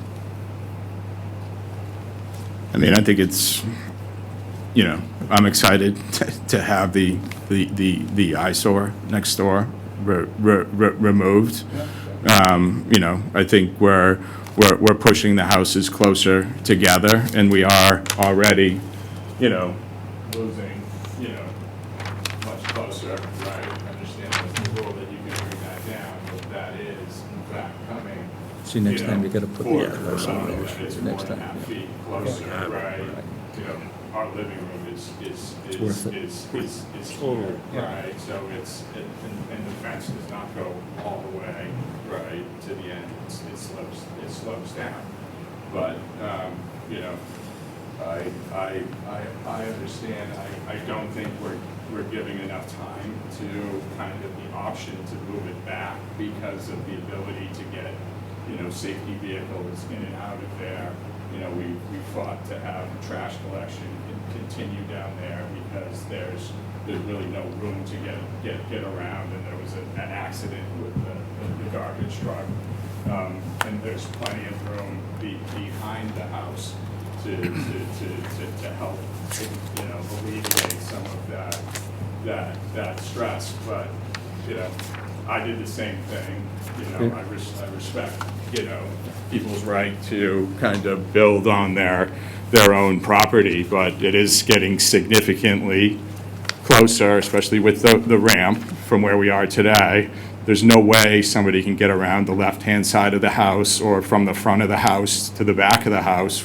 I mean, I think it's, I'm excited to have the eyesore next door removed. I think we're pushing the houses closer together, and we are already, losing, much closer, right? Understand the rule that you can bring that down, but that is in fact coming. See, next time you gotta put the Four, house on there, it's next 4.5 time. feet closer, right? Our living room is worth it. here, right? So and the fence does not go all the way, right, to the end. It slopes down. But, I understand, I don't think we're giving enough time to kind of the option to move it back because of the ability to get, safety vehicles in and out of there. We fought to have trash collection continue down there because there's really no room to get around, and there was an accident with the garbage truck. And there's plenty of room behind the house to help, alleviate some of that stress. But, I did the same thing. I respect, people's right to kind of build on their own property, but it is getting significantly closer, especially with the ramp from where we are today. There's no way somebody can get around the left-hand side of the house or from the front of the house to the back of the house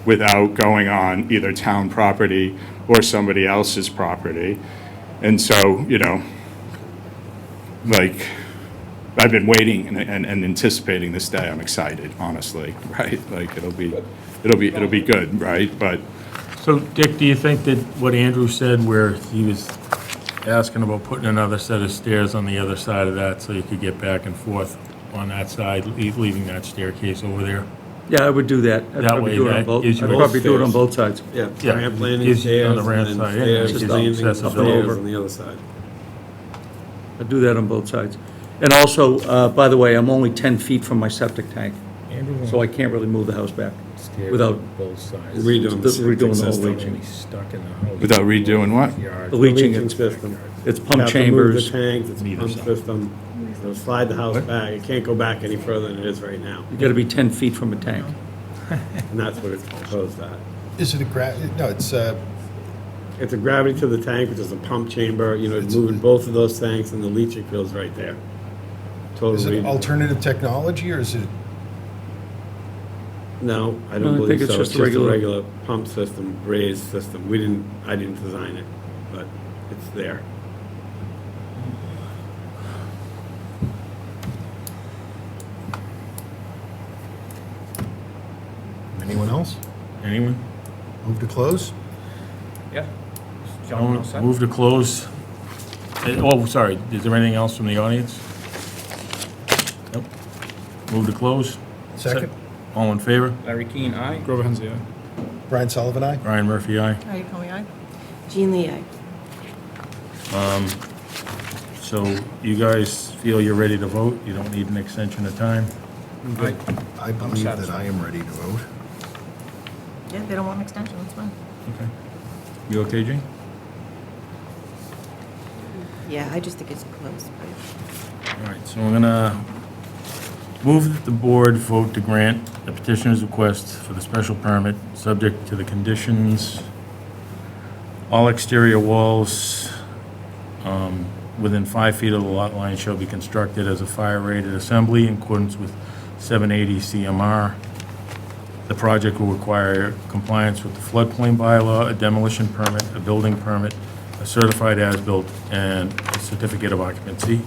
without going on either town property or somebody else's property. And so, I've been waiting and anticipating this day. I'm excited, honestly, right? Like, it'll be good, right? But So, Dick, do you think that what Andrew said, where he was asking about putting another set of stairs on the other side of that so you could get back and forth on that side, leaving that staircase over there? Yeah, I would do that. I'd That probably way do it on that both. gives you I'd a- probably do it on both sides. Yeah, Yeah, ramp landing gives you on stairs, the ramp and side, then yeah, stairs, gives you landing accessibility. stairs on the other side. I'd do that on both sides. And also, by the way, I'm only 10 feet from my septic tank, so I can't really move the house back without both sides. Redoing the redoing the whole system. leaching. Stuck in the house. without redoing what? The leaching, Leaching it's system. pump You have to move chambers. the tanks, it's a Neither pump side. system. So slide the house back. It can't go back any further than it is right now. You gotta be 10 feet from a tank. And that's what it's proposed at. Is it no, it's, It's a gravity to the tank, which is a pump chamber, it's moving both of those tanks, and the leaching field's right there. is Totally. it alternative technology, or is it, No, I No, don't I believe think it's so. just It's a just a regular- regular pump system, raised system. I didn't design it, but it's there. anyone else? Anyone? Move to close? Yeah. John, all set? Move to close. Oh, sorry, is there anything else from the audience? Nope. Move to close. Second? All in favor? Larry Keane, aye. Grover Hensey, aye. Brian Sullivan, aye? Ryan Murphy, aye. Are you coming on? Jean Lee, aye. So you guys feel you're ready to vote? You don't need an extension of time? I believe that I am ready to vote. Yeah, they don't want an extension, that's fine. Okay. You okay, Jane? Yeah, I just think it's close, but. All right, so I'm gonna move that the board vote to grant the petitioner's request for the special permit, subject to the conditions. All exterior walls within 5 feet of the lot line shall be constructed as a fire-rated assembly in accordance with 780 CMR. The project will require compliance with the floodplain bylaw, a demolition permit, a building permit, a certified as-built, and a certificate of occupancy.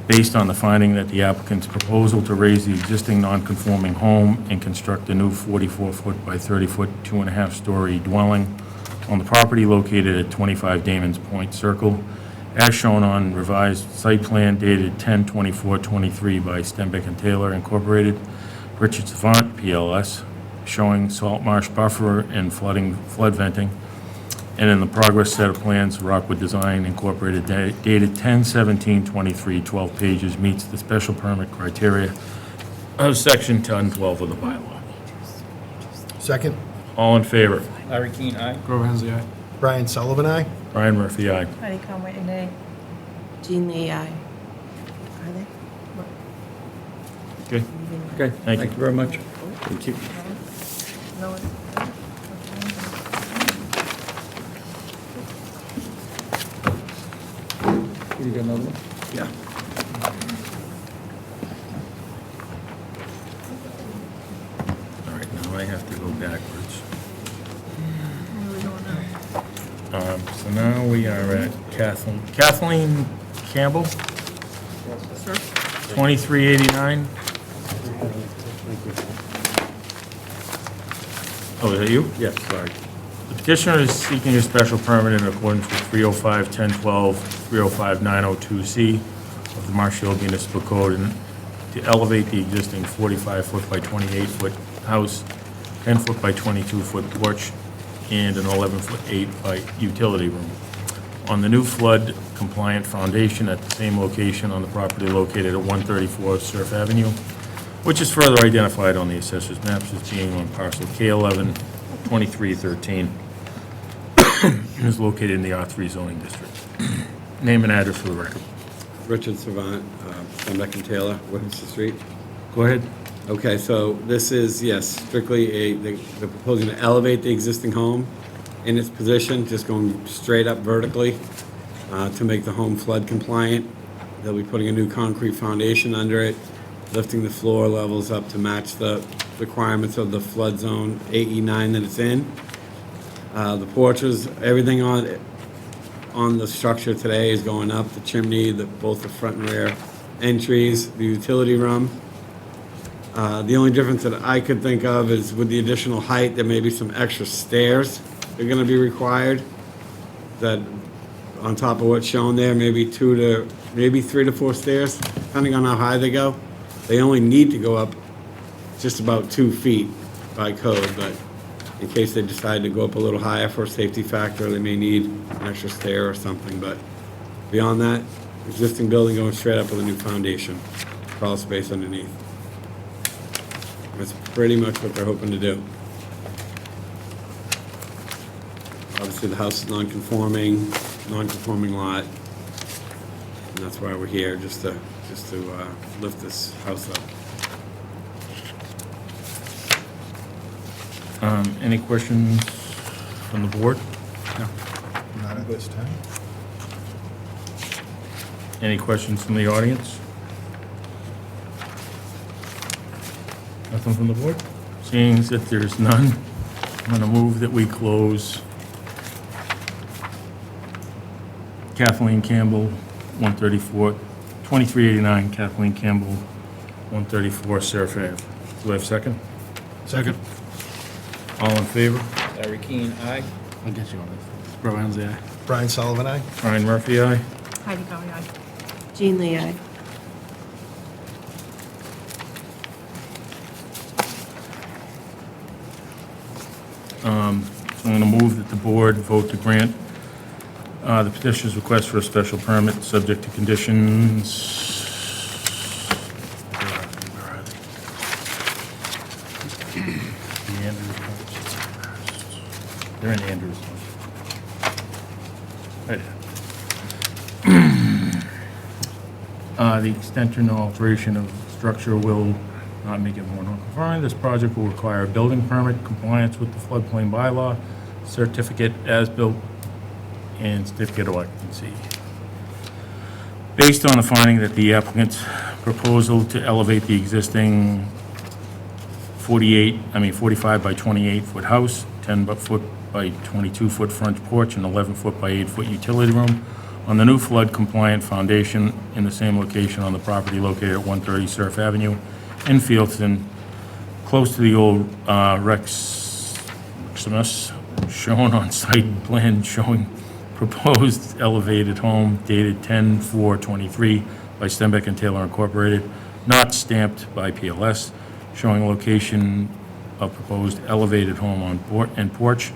Based on the finding that the applicant's proposal to raise the existing non-conforming home and construct a new 44-foot by 30-foot, 2.5-story dwelling on the property located at 25 Damon's Point Circle, as shown on revised site plan dated 10/24/23 by Stenbeck and Taylor Incorporated, Richard Savant, PLS, showing salt marsh buffer and flood venting, and in the progress set of plans, Rockwood Design Incorporated dated 10/17/23, 12 pages, meets the special permit criteria of section 1012 of the bylaw. Second, All in favor? Larry Keane, aye. Grover Hensel, aye. Brian Sullivan, aye. Brian Murphy, aye. Heidi Conway, nay. Jean Lee, aye. Are they? Okay. Okay, Thank thank you. you very much. Thank you. No, You got another one? Yeah. All right, now I have to go backwards. So now we are at Kathleen Campbell, 2389. Oh, is that you? Yes, sorry. The petitioner is seeking a special permit in accordance with 305-1012, 305-902C of the Marshfield Municipal Code and to elevate the existing 45-foot by 28-foot house, 10-foot by 22-foot porch, and an 11-foot 8 by utility room on the new flood compliant foundation at the same location on the property located at 134 Surf Avenue, which is further identified on the assessor's maps as being on parcel K11 2313 and is located in the R3 zoning district. Name and address for the record. Richard Savant, Stenbeck and Taylor, Webster Street. Go ahead. Okay, so this is, yes, strictly they're proposing to elevate the existing home in its position, just going straight up vertically to make the home flood compliant. They'll be putting a new concrete foundation under it, lifting the floor levels up to match the requirements of the flood zone AE9 that it's in. The porches, everything on the structure today is going up, the chimney, both the front and rear entries, the utility room. The only difference that I could think of is with the additional height, there may be some extra stairs that are gonna be required. That, on top of what's shown there, maybe 3 to 4 stairs, depending on how high they go. They only need to go up just about 2 feet by code, but in case they decide to go up a little higher for a safety factor, they may need an extra stair or something, but beyond that, existing building going straight up with a new foundation, crawl space underneath. That's pretty much what they're hoping to do. Obviously, the house is non-conforming lot, and that's why we're here, just to lift this house up. Any questions from the board? Not at this time. Any questions from the audience? Nothing from the board? Seeing as that there's none, I'm going to move that we close Kathleen Campbell, 2389 Kathleen Campbell, 134 Surf Ave. Do I have a second? Second. All in favor? Larry Keane, aye. I'll get you on this. Grover Hensel, aye. Brian Sullivan, aye. Brian Murphy, aye. Heidi Conway, aye. Jean Lee, aye. So I'm going to move that the board vote to grant the petitioner's request for a special permit, subject to conditions. Where The Andrews house. They're in Andrews. Right. The extension or alteration of structure will not make it more non-conforming. This project will require a building permit, compliance with the floodplain bylaw, certificate as built, and certificate of occupancy. Based on the finding that the applicant's proposal to elevate the existing 45 by 28 foot house, 10 foot by 22 foot front porch, and 11 foot by 8 foot utility room on the new flood compliant foundation in the same location on the property located at 130 Surf Avenue in Fieldson, close to the old Reximus, shown on site plan showing proposed elevated home dated 10/4/23 by Stenbeck and Taylor Incorporated, not stamped by PLS, showing location of proposed elevated home on porch,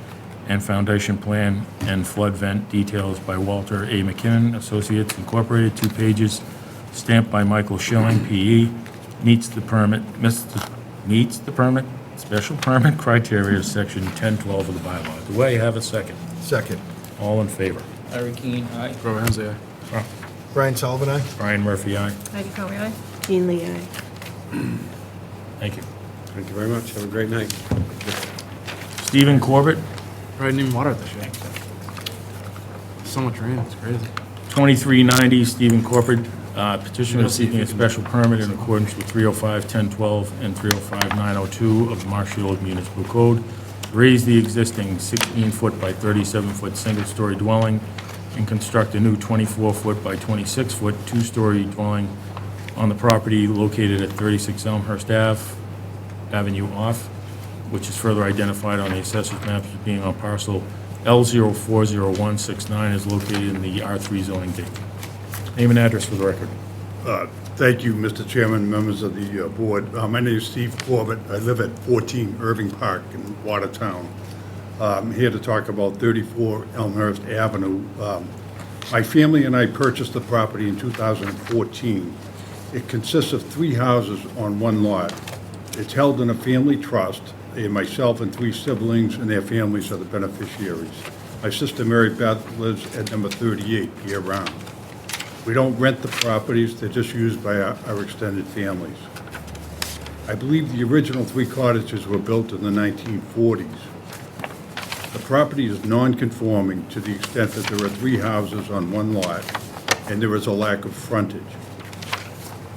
and foundation plan and flood vent details by Walter A. McKinnon Associates Incorporated, 2 pages, stamped by Michael Schilling, P.E., meets the permit special permit criteria of section 1012 of the bylaw. Do I have a second? Second. All in favor? Larry Keane, aye. Robert Hensley, aye. Brian Sullivan, aye? Brian Murphy, aye. Heidi Conway, aye. Jean Lee, aye. Thank you. Thank you very much. Have a great night. Stephen Corbett, Probably didn't even water it this year. So much rain, it's crazy. 2390, Stephen Corbett, petitioner seeking a special permit in accordance with 305-1012 and 305-902 of the Marshfield Municipal Code to raise the existing 16-foot by 37-foot single-story dwelling and construct a new 24-foot by 26-foot two-story dwelling on the property located at 36 Elmhurst Avenue off, which is further identified on the assessor's map as being on parcel L040169, is located in the R3 zoning district. Name and address for the record. Thank you, Mr. Chairman, members of the board. My name is Steve Corbett. I live at 14 Irving Park in Watertown. I'm here to talk about 34 Elmhurst Avenue. My family and I purchased the property in 2014. It consists of 3 houses on one lot. It's held in a family trust, and myself and 3 siblings and their families are the beneficiaries. My sister Mary Beth lives at number 38 year-round. We don't rent the properties, they're just used by our extended families. I believe the original 3 cottages were built in the 1940s. The property is non-conforming to the extent that there are 3 houses on one lot, and there is a lack of frontage.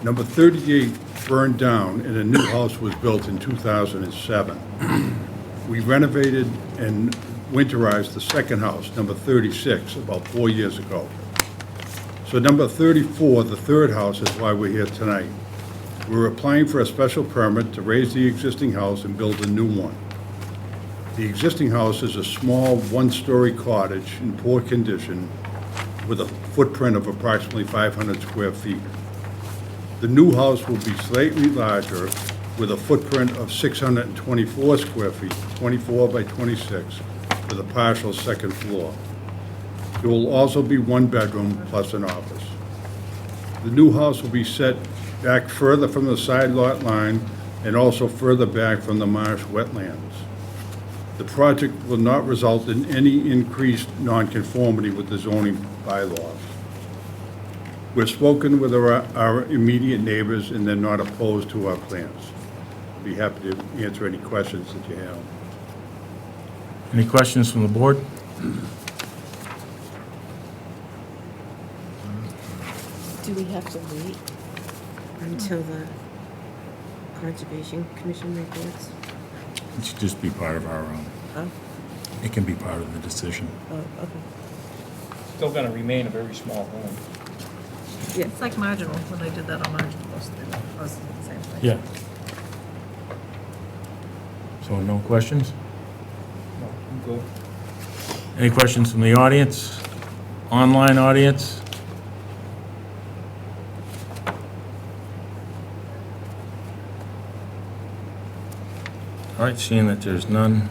Number 38 burned down, and a new house was built in 2007. We renovated and winterized the second house, number 36, about 4 years ago. So number 34, the third house, is why we're here tonight. We're applying for a special permit to raise the existing house and build a new one. The existing house is a small 1-story cottage in poor condition with a footprint of approximately 500 square feet. The new house will be slightly larger with a footprint of 624 square feet, 24 by 26, with a partial second floor. There will also be 1 bedroom plus an office. The new house will be set back further from the side lot line and also further back from the marsh wetlands. The project will not result in any increased nonconformity with the zoning bylaws. We've spoken with our immediate neighbors, and they're not opposed to our plans. I'd be happy to answer any questions that you have. Any questions from the board? Do we have to wait until the Conservation Commission reports? It should just be part of our, Oh, it can be part of the decision. oh, okay. Still gonna remain a very small home. It's like marginal, when they did that on marginal, most of the same thing. Yeah. So no questions? No, I'm good. Any questions from the audience? Online audience? All right, seeing that there's none.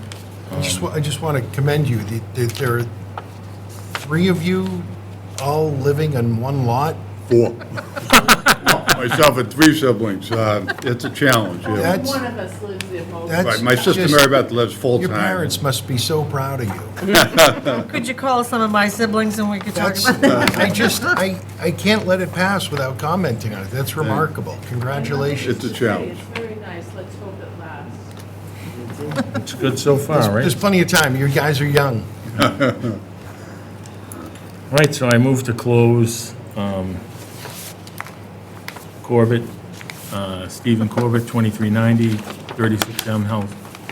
I just want to commend you. There are 3 of you all living on one lot? 4. myself and 3 siblings. It's a challenge, yeah. That's- One of us lives there most. That's Right, my sister just- Mary Beth lives full-time. Your parents must be so proud of you. Could you call some of my siblings and we could talk That's, about that? I can't let it pass without commenting on it. That's remarkable. Congratulations. It's a challenge. It's very nice, let's hope it lasts. It's good so far, right? There's plenty of time. You guys are young. Right, so I move to close Corbett, Stephen Corbett, 2390, 36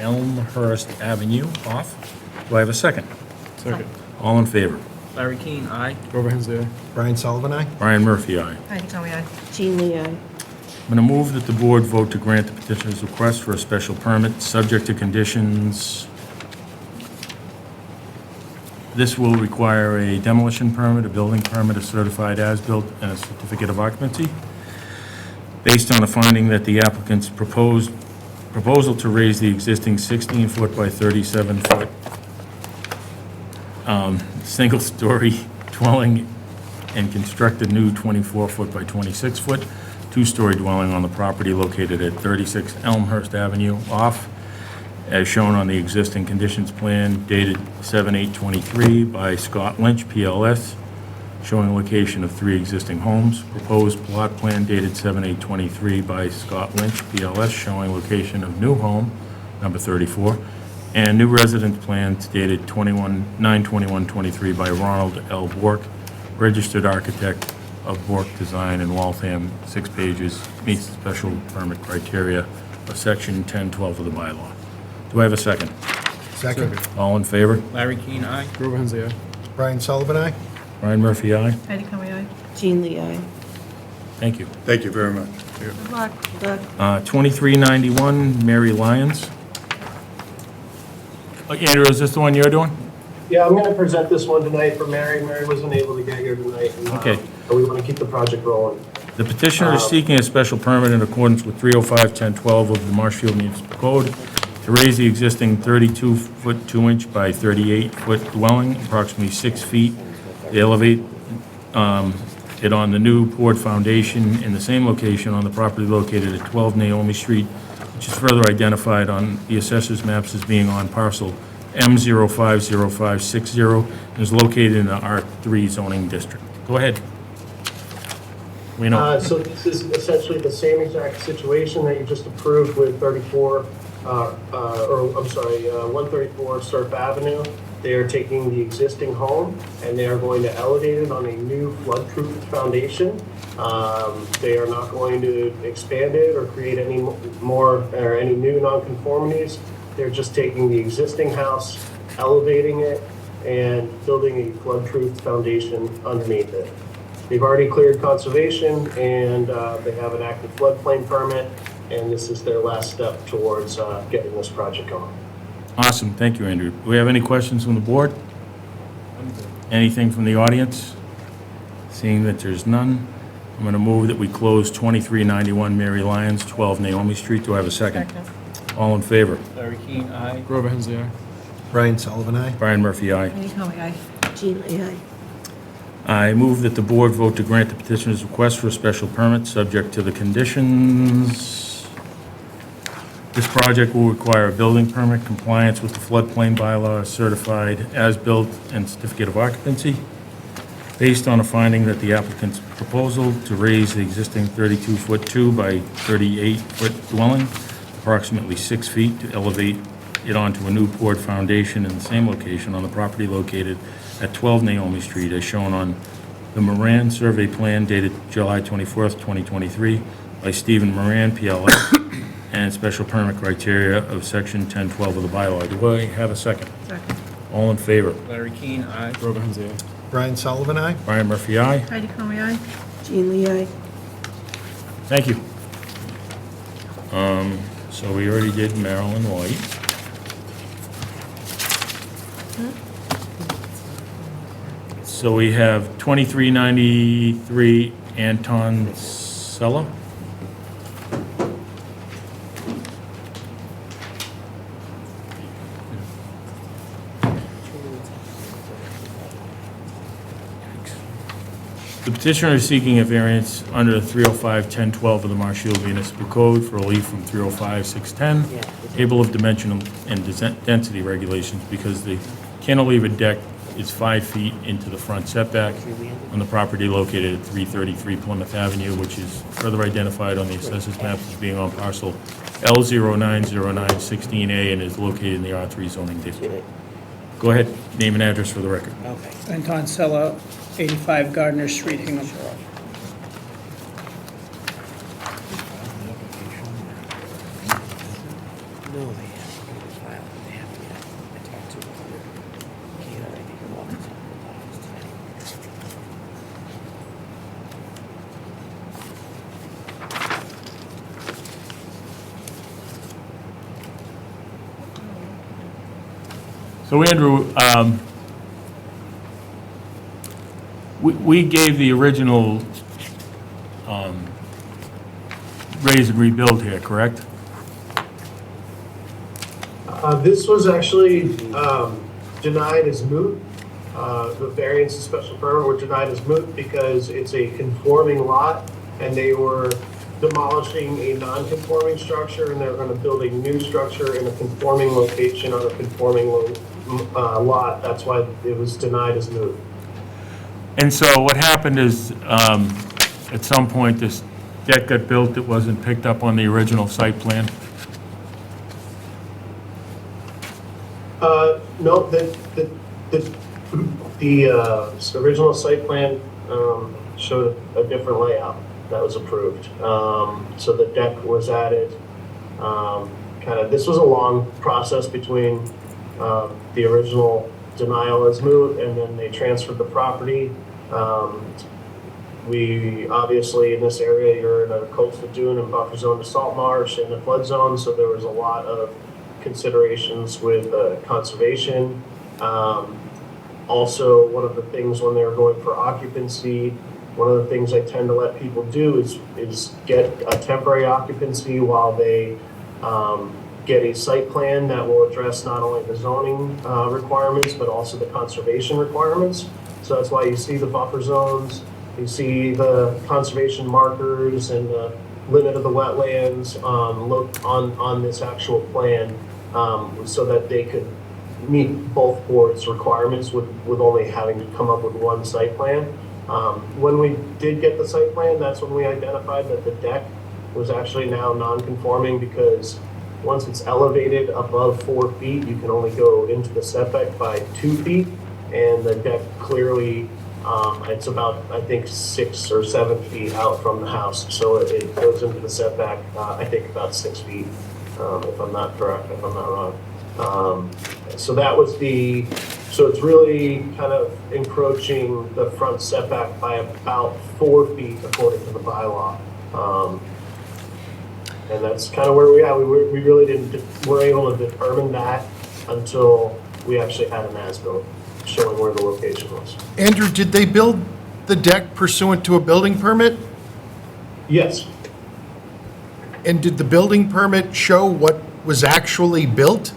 Elmhurst Avenue, off. Do I have a second? Second. All in favor? Larry Keane, aye. Grover Hensler, aye. Brian Sullivan, aye? Brian Murphy, aye. Heidi Tommy, aye. Jean Lee, aye. I'm going to move that the board vote to grant the petitioner's request for a special permit, subject to conditions. This will require a demolition permit, a building permit, a certified as-built, and a certificate of occupancy, based on a finding that the applicant's proposal to raise the existing 16-foot by 37-foot single-story dwelling and construct a new 24-foot by 26-foot two-story dwelling on the property located at 36 Elmhurst Avenue, off, as shown on the existing conditions plan dated 7/8/23 by Scott Lynch, PLS, showing location of 3 existing homes. Proposed plot plan dated 7/8/23 by Scott Lynch, PLS, showing location of new home, number 34, and new residence plans dated 9/21/23 by Ronald L. Bork, registered architect of Bork Design in Waltham, 6 pages, meets the special permit criteria of section 1012 of the bylaw. Do I have a second? Second. All in favor? Larry Keane, aye. Grover Hensler, aye. Brian Sullivan, aye? Brian Murphy, aye. Heidi Tommy, aye. Jean Lee, aye. Thank you. Thank you very much. Good luck. 2391, Mary Lyons. Andrew, is this the one you're doing? Yeah, I'm going to present this one tonight for Mary. Mary wasn't able to get here tonight. And, Okay. but we want to keep the project rolling. The petitioner is seeking a special permit in accordance with 305-1012 of the Marshfield Municipal Code to raise the existing 32-foot 2-inch by 38-foot dwelling, approximately 6 feet, to elevate it on the new poured foundation in the same location on the property located at 12 Naomi Street, which is further identified on the assessor's maps as being on parcel M050560, and is located in the R3 zoning district. Go ahead. We know. So this is essentially the same exact situation that you just approved with 134 Surf Avenue. They are taking the existing home and they are going to elevate it on a new flood-proof foundation. They are not going to expand it or create any more or any new nonconformities. They're just taking the existing house, elevating it, and building a flood-proof foundation underneath it. They've already cleared conservation, and they have an active floodplain permit, and this is their last step towards getting this project going. Awesome, thank you, Andrew. Do we have any questions from the board? Anything from the audience? Seeing that there's none, I'm going to move that we close 2391 Mary Lyons, 12 Naomi Street. Do I have a second? All in favor? Larry Keane, aye. Grover Hensler, aye. Brian Sullivan, aye? Brian Murphy, aye. Heidi Tommy, aye. Jean Lee, aye. I move that the board vote to grant the petitioner's request for a special permit, subject to the conditions. This project will require a building permit, compliance with the floodplain bylaw, certified as-built, and certificate of occupancy, based on a finding that the applicant's proposal to raise the existing 32-foot 2 by 38-foot dwelling approximately 6 feet to elevate it onto a new poured foundation in the same location on the property located at 12 Naomi Street, as shown on the Moran survey plan dated July 24th, 2023, by Stephen Moran, PLS, and special permit criteria of section 1012 of the bylaw. Do I have a second? Second. All in favor? Larry Keane, aye. Grover Hensler, aye. Brian Sullivan, aye? Brian Murphy, aye. Heidi Tommy, aye. Jean Lee, aye. Thank you. So we already did Marilyn White. So we have 2393 Anton Sella. The petitioner is seeking a variance under 305-1012 of the Marshfield Municipal Code for relief from 305-610, table of dimensional and density regulations, because the cantilever deck is 5 feet into the front setback on the property located at 333 Plymouth Avenue, which is further identified on the assessors maps as being on parcel L090916A and is located in the R3 zoning district. Go ahead, name and address for the record. Anton Sella, 85 Gardner Street, Hingham. No, they have to get it filed, they have to get it talked to. Can't already come off the top of the office today. So Andrew, we gave the original raise and rebuild here, correct? This was actually denied as moot. The variance and special permit were denied as moot because it's a conforming lot, and they were demolishing a non-conforming structure, and they're going to build a new structure in a conforming location on a conforming lot. That's why it was denied as moot. And so what happened is, at some point, this deck got built that wasn't picked up on the original site plan. No, the original site plan showed a different layout that was approved. So the deck was added. This was a long process between the original denial as moot, and then they transferred the property. We obviously, in this area, you're in a coastal dune and buffer zone to salt marsh and the flood zone, so there was a lot of considerations with conservation. Also, one of the things when they were going for occupancy, one of the things I tend to let people do is get a temporary occupancy while they get a site plan that will address not only the zoning requirements, but also the conservation requirements. So that's why you see the buffer zones, you see the conservation markers and the limit of the wetlands on this actual plan, so that they could meet both boards' requirements with only having to come up with one site plan. When we did get the site plan, that's when we identified that the deck was actually now non-conforming, because once it's elevated above 4 feet, you can only go into the setback by 2 feet, and the deck clearly, it's about, I think, 6 or 7 feet out from the house, so it goes into the setback, I think about 6 feet, if I'm not correct, if I'm not wrong. So that was so it's really kind of encroaching the front setback by about 4 feet according to the bylaw. And that's kind of where we are. We really weren't able to determine that until we actually had an as-built showing where the location was. Andrew, did they build the deck pursuant to a building permit? Yes. And did the building permit show what was actually built?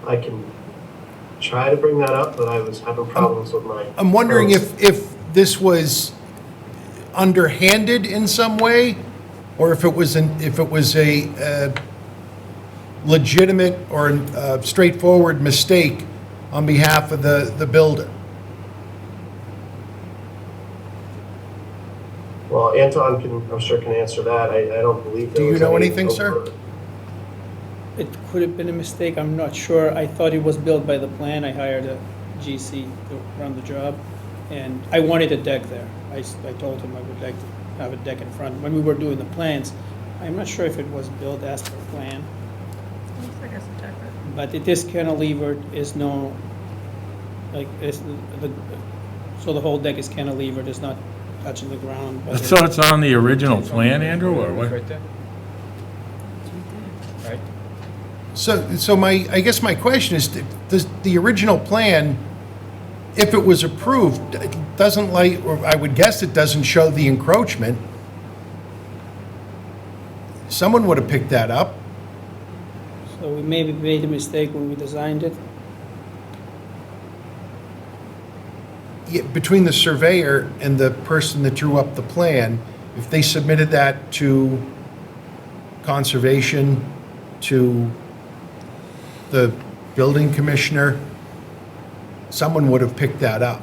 I can try to bring that up, but I was having problems with my... I'm wondering if this was underhanded in some way, or if it was a legitimate or a straightforward mistake on behalf of the builder. Well, Anton I'm sure can answer that. I don't believe there Do you was know any anything, sir? overt- It could have been a mistake, I'm not sure. I thought it was built by the plan. I hired a GC to run the job, and I wanted a deck there. I told him I would like to have a deck in front. When we were doing the plans, I'm not sure if it was built as per plan, Looks like it's a deck. but it is cantilevered, is no, like, so the whole deck is cantilevered, it's not touching the ground. but So it's on the original plan, Andrew, or what? Right there. Right? So I guess my question is, does the original plan, if it was approved, doesn't or I would guess it doesn't show the encroachment. Someone would have picked that up. So we maybe made a mistake when we designed it. between the surveyor and the person that drew up the plan, if they submitted that to conservation, to the building commissioner, someone would have picked that up.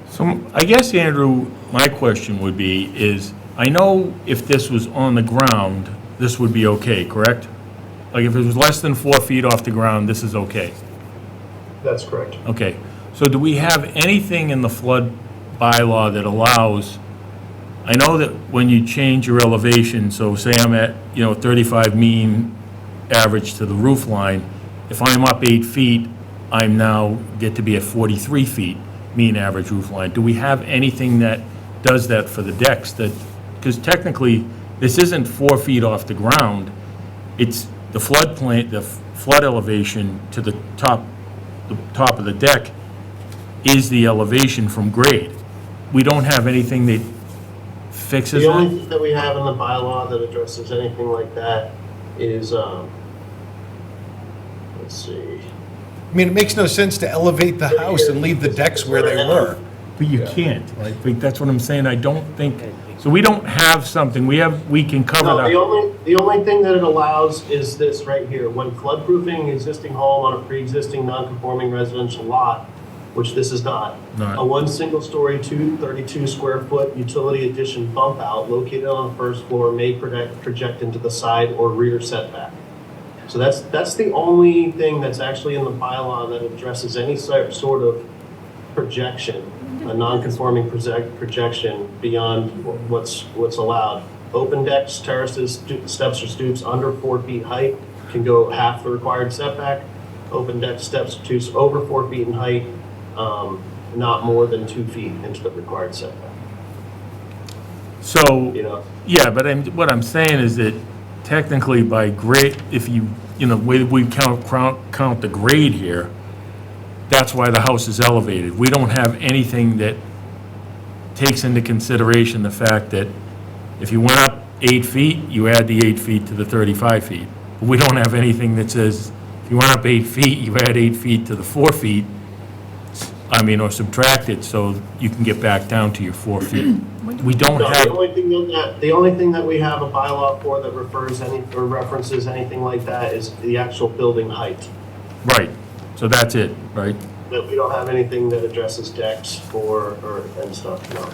So I guess, Andrew, my question would be is, I know if this was on the ground, this would be okay, correct? Like if it was less than 4 feet off the ground, this is okay? That's correct. Okay. So do we have anything in the flood bylaw that allows, I know that when you change your elevation, so say I'm at, 35 mean average to the roof line, if I'm up 8 feet, I'm now get to be at 43 feet mean average roof line. Do we have anything that does that for the decks? That, because technically, this isn't 4 feet off the ground. It's the the flood elevation to the top of the deck is the elevation from grade. We don't have anything that fixes The only that? thing that we have in the bylaw that addresses anything like that is, let's see. I mean, it makes no sense to elevate the house and leave the decks where they were. But you can't. Like, that's what I'm saying. I don't think, so we don't have something, we can cover No, that. the only thing that it allows is this right here. When floodproofing existing home on a pre-existing non-conforming residential lot, which this is not, Not. a one single-story, 232 square foot utility addition bump out located on the first floor may project into the side or rear setback. So that's the only thing that's actually in the bylaw that addresses any sort of projection, a non-conforming projection beyond what's allowed. Open decks, terraces, steps or stoops under 4 feet height can go half the required setback. Open decks, steps, or stoops over 4 feet in height, not more than 2 feet into the required setback. So, You know, yeah, but what I'm saying is that technically by grade, if we count the grade here, that's why the house is elevated. We don't have anything that takes into consideration the fact that if you went up 8 feet, you add the 8 feet to the 35 feet. But we don't have anything that says if you went up 8 feet, you add 8 feet to the 4 feet, or subtract it so you can get back down to your 4 feet. We don't no, have. the only thing that we have a bylaw for that references anything like that is the actual building height. Right, so that's it, right? That we don't have anything that addresses decks and stuff, no.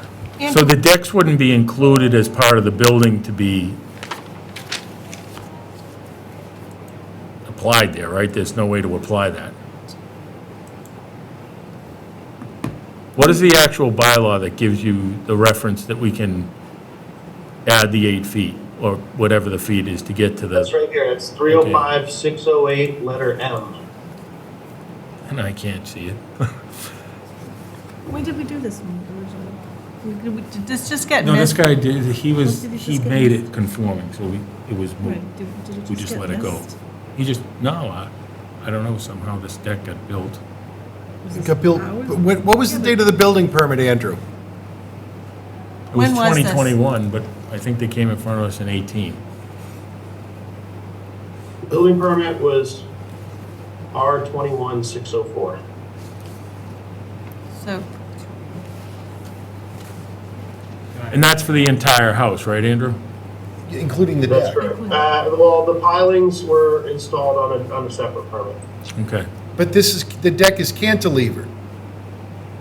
So the decks wouldn't be included as part of the building to be applied there, right? There's no way to apply that. What is the actual bylaw that gives you the reference that we can add the 8 feet, or whatever the feet is to get to the? That's right here, it's 305-608, letter M. And I can't see it. When did we do this one originally? Did this just get No, this missed? guy did, he Did it just get made missed? it conforming, so it was moved. Right, did it We just just get let it go. missed? I don't know, somehow this deck got built. Was this Got built- ours? What was the date of the building permit, Andrew? It was When was this? 2021, but I think they came in front of us in 18. Building permit was R21-604. So, And that's for the entire house, right, Andrew? Including the That's deck. correct. Well, the pilings were installed on a separate permit. Okay. But the deck is cantilevered.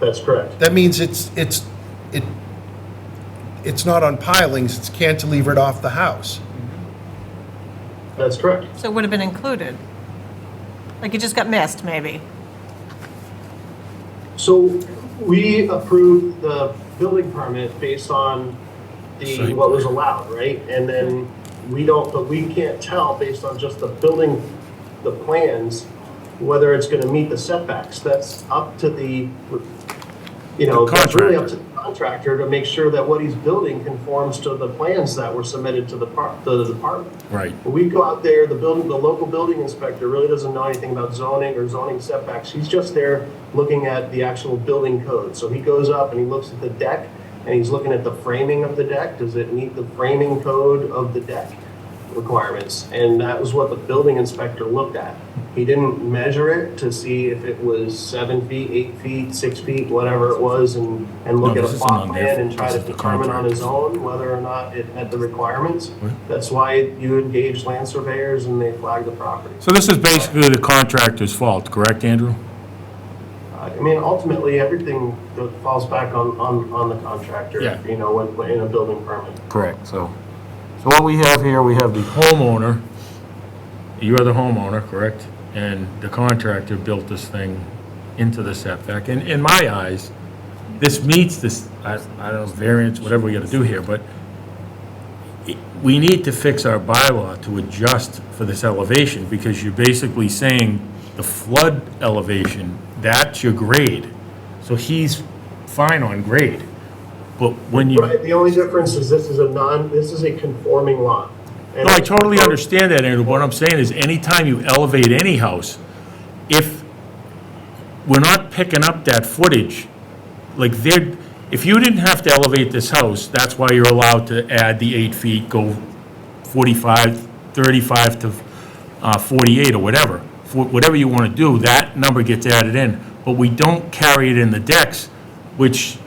That's correct. That means it's not on pilings, it's cantilevered off the house. That's correct. so it would have been included? Like it just got missed, maybe? So we approved the building permit based on what was allowed, right? And then but we can't tell based on just the plans, whether it's gonna meet the setbacks. That's up to that's really up to the contractor to make sure that what he's building conforms to the plans that were submitted to the department. Right. When we go out there, the local building inspector really doesn't know anything about zoning or zoning setbacks. He's just there looking at the actual building code. So he goes up and he looks at the deck and he's looking at the framing of the deck. Does it meet the framing code of the deck? requirements, and that was what the building inspector looked at. He didn't measure it to see if it was 7 feet, 8 feet, 6 feet, whatever it was, and look No, at a this isn't plot on their plan and fault. try This to is the determine on his own whether or not it met the requirements. That's why you engage land surveyors and they flag the property. So this is basically the contractor's fault, correct, Andrew? I mean, ultimately, everything that falls back on the contractor, Yeah. you know, when in a building permit. Correct, so what we have here, we have the homeowner, you are the homeowner, correct? And the contractor built this thing into the setback. And in my eyes, this meets this, I don't know, variance, whatever we gotta do here, but we need to fix our bylaw to adjust for this elevation, because you're basically saying the flood elevation, that's your grade. So he's fine on grade. But when you, Right, the only difference is this is a conforming lot. And no, I totally understand that, Andrew. What I'm saying is, anytime you elevate any house, if we're not picking up that footage, like if you didn't have to elevate this house, that's why you're allowed to add the 8 feet, go 45, 35 to 48 or whatever. For whatever you want to do, that number gets added in. But we don't carry it in the decks, which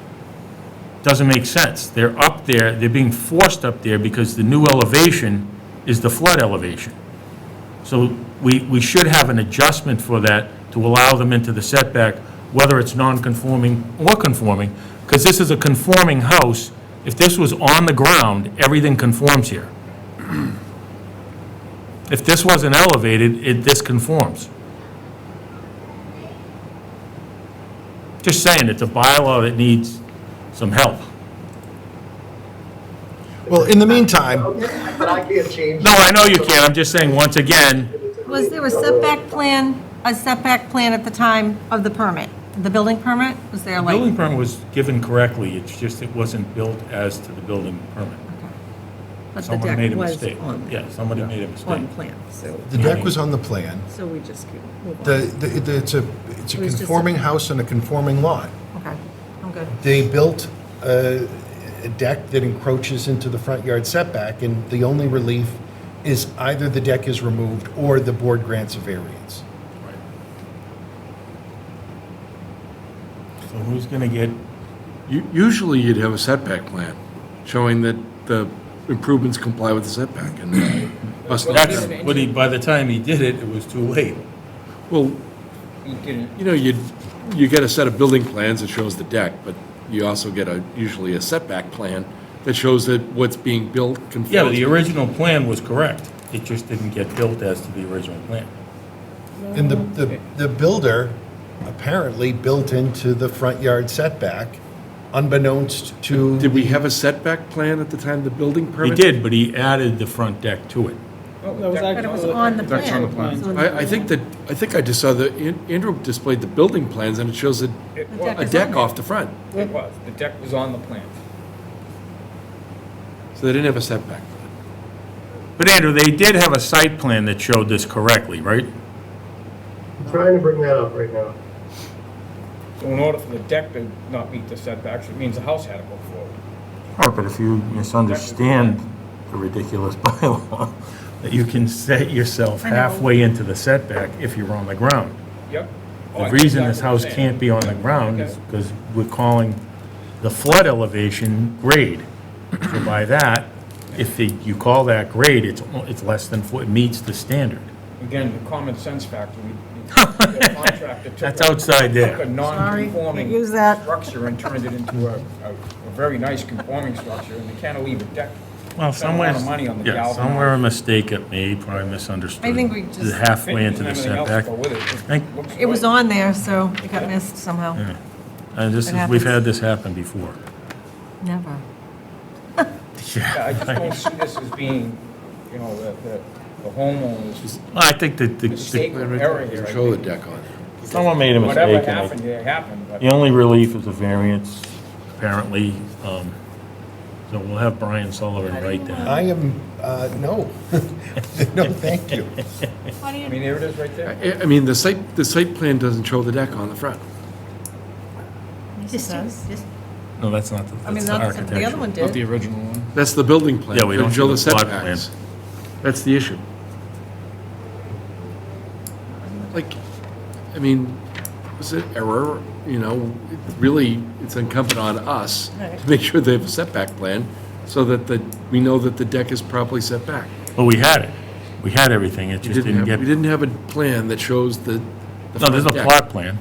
doesn't make sense. They're up there, they're being forced up there because the new elevation is the flood elevation. So we should have an adjustment for that to allow them into the setback, whether it's non-conforming or conforming, because this is a conforming house. If this was on the ground, everything conforms here. If this wasn't elevated, this conforms. Just saying, it's a bylaw that needs some help. Well, in the meantime, But I can't change. No, I know you can't, I'm just saying, once again, Was there a setback plan at the time of the permit? The building permit? Was there the like? building permit was given correctly, it's just it wasn't built as to the building permit. But the Someone made deck a was mistake. on there, Yeah, somebody made a on mistake. plan, so, the deck was on the plan. so we just keep move on. It's a It was just a- conforming house and a conforming lot. Okay, I'm good. They built a deck that encroaches into the front yard setback, and the only relief is either the deck is removed or the board grants a variance. So who's gonna get, Usually you'd have a setback plan showing that the improvements comply with the setback. And that's, by the time he did it, it was too late. well, He didn't. you know, you get a set of building plans that shows the deck, but you also get usually a setback plan that shows that what's being built conforms. Yeah, but the original plan was correct, it just didn't get built as to the original plan. And the builder apparently built into the front yard setback unbeknownst to. Did we have a setback plan at the time of the building He permit? did, but he added the front deck to it. That was But it was on the Deck's on the plan. plan. So I think I just saw Andrew displayed the building plans, and it shows It The was, deck a is deck on there. off the front. it was. The deck was on the plan. So they didn't have a setback. But Andrew, they did have a site plan that showed this correctly, right? I'm trying to bring that up right now. So in order for the deck to not meet the setbacks, it means the house had to go forward. All right, but if you misunderstand the ridiculous bylaw, that you can set yourself I know. halfway into the setback if you're on the ground. Yep. The reason this house can't be on the ground is because we're calling the flood elevation grade. So by that, if you call that grade, it's less than, it meets the standard. Again, the common sense factor, the contractor took. That's outside there. Took a non-conforming can't use that. structure and turned it into a very nice conforming structure, and they can't deck. Well, Spent a lot of money on the galvanized. somewhere a mistake got made, probably misunderstood. I think we just- This is halfway into the Everything else setback. go with it. Think- Looks It was good. on there, so it got missed somehow. Yeah. And It happens. we've had this happen before. Never. Yeah, I just don't see this as being, you know, the homeowners' I think that mistake or error here. I Show the think. deck on it. someone made a Whatever mistake. and happened, there happened, but. The only relief is a variance, apparently. So we'll have Brian Sullivan write that. I am, no. No, thank you. Why do I you, mean, there it is right there. I mean, the site plan doesn't show the deck on the front. this does. No, that's not I mean, the that's, the other architecture. one Not the did. original one. That's the building plan. Yeah, we don't Doesn't show show the the plot setbacks. That's the issue. Like, I mean, is it error, you know, really, it's incumbent on us to make sure they have a setback plan so that we know that the deck is properly set back. Well, we had it. We had everything, it just didn't get. We didn't have a plan that shows the No, there's a front deck. plot plan.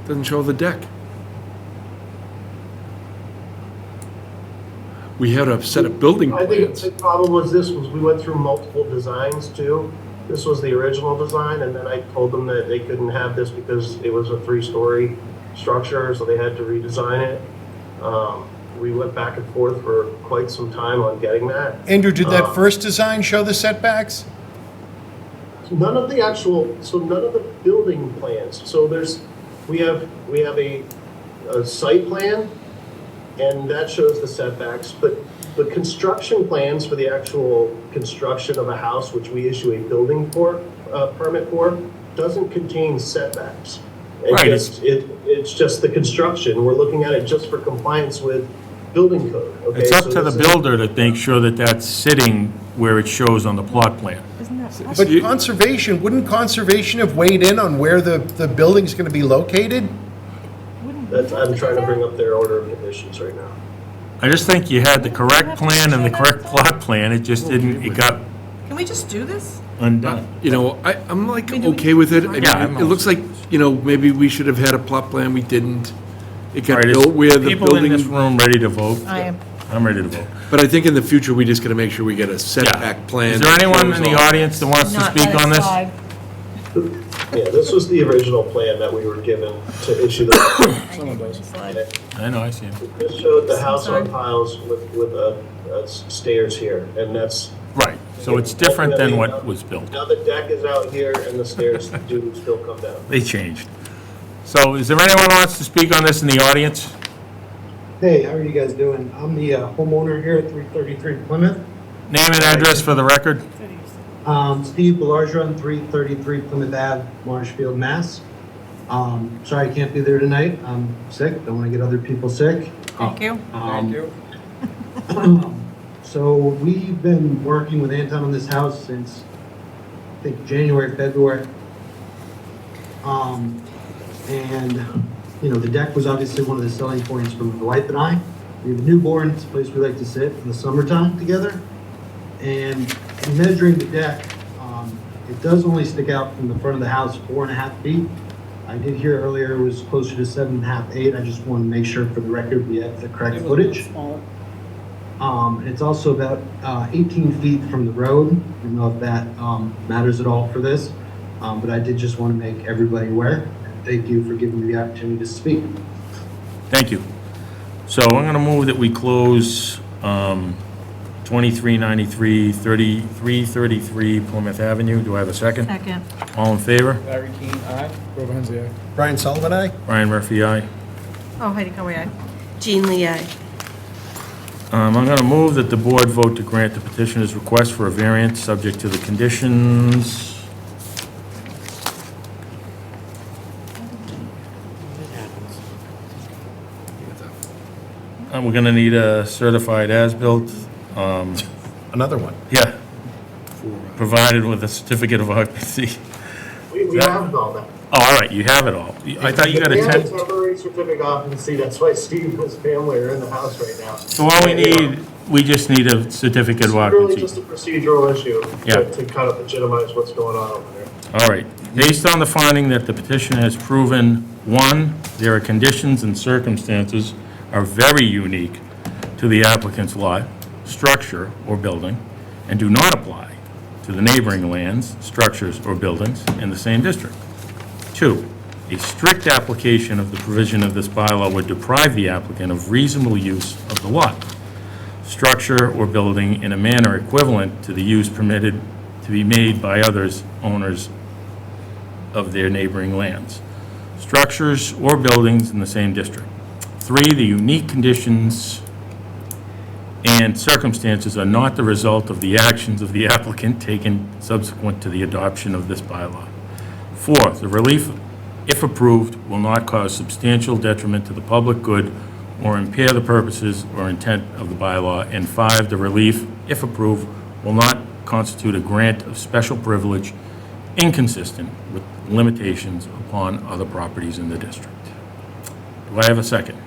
Doesn't show the deck. We had a set of building I think plans. the problem was we went through multiple designs too. This was the original design, and then I told them that they couldn't have this because it was a 3-story structure, so they had to redesign it. We went back and forth for quite some time on getting that. Andrew, did that first design show the setbacks? None of the building plans. So we have a site plan, and that shows the setbacks, but the construction plans for the actual construction of a house, which we issue a building permit for, doesn't contain setbacks. It's just the construction. We're looking at it just for compliance with building code. Okay? It's up So to the this is- builder to make sure that that's sitting where it shows on the plot plan. But conservation, wouldn't conservation have weighed in on where the building's gonna be located? I'm trying to bring up their order of conditions right now. I just think you had the correct plan and the correct plot plan, it just didn't, it got Can we just do this? undone. You know, I'm like okay with it. I mean, Yeah, I'm it looks like, you know, maybe we should have had a plot plan, we didn't. It got All right, is built where the people in this building, room ready to vote? I am. I'm ready to vote. but I think in the future, we just gotta make sure we get a setback plan. Is there that anyone shows in the all- audience that wants to Not speak let it on this? slide. Yeah, this was the original plan that we were given to issue the. Someone does. Slide. I know, I see it. This showed the house Sorry. on piles with stairs here, and that's. Right, so it's different than what was built. Now the deck is out here and the stairs do still come down. They changed. So is there anyone who wants to speak on this in the audience? Hey, how are you guys doing? I'm the homeowner here at 333 Plymouth. Name and address for the record. Steve Belargeron, 333 Plymouth Ave, Marshfield, Mass. Sorry I can't be there tonight. I'm sick. Don't want to get other people sick. Thank you. Thank you. So we've been working with Anton on this house since, I think, January, February. And, you know, the deck was obviously one of the selling points for my wife and I. We have a newborn. It's a place we like to sit in the summertime together. And in measuring the deck, it does only stick out from the front of the house 4.5 feet. I did hear earlier it was closer to 7.5, 8. I just want to make sure for the record we have the correct It was a little footage. smaller. It's also about 18 feet from the road. I don't know if that matters at all for this, but I did just want to make everybody aware. Thank you for giving me the opportunity to speak. Thank you. So I'm going to move that we close 2393, 3333 Plymouth Avenue. Do I have a second? Second. All in favor? Larry Keane, aye. Grover Hensey, aye. Brian Sullivan, aye? Brian Murphy, aye. Oh, Heidi Conway, aye. Jean Lee, aye. I'm going to move that the board vote to grant the petitioner's request for a variance subject to the conditions. We're going to need a certified as-built. Another one. Yeah. Provided with a certificate of occupancy. We have all that. Oh, all right, you have it all. I thought you got a We have a 10. temporary certificate of occupancy, that's why Steve and his family are in the house right now. So all we just need a certificate of It's really occupancy. just a procedural issue Yeah. to kind of legitimize what's going on over there. All right. Based on the finding that the petitioner has proven, one, there are conditions and circumstances are very unique to the applicant's lot, structure, or building, and do not apply to the neighboring lands, structures, or buildings in the same district. Two, a strict application of the provision of this bylaw would deprive the applicant of reasonable use of the lot, structure, or building in a manner equivalent to the use permitted to be made by others, owners of their neighboring lands, structures, or buildings in the same district. Three, the unique conditions and circumstances are not the result of the actions of the applicant taken subsequent to the adoption of this bylaw. Four, the relief, if approved, will not cause substantial detriment to the public good or impair the purposes or intent of the bylaw. And five, the relief, if approved, will not constitute a grant of special privilege inconsistent with limitations upon other properties in the district. Do I have a second?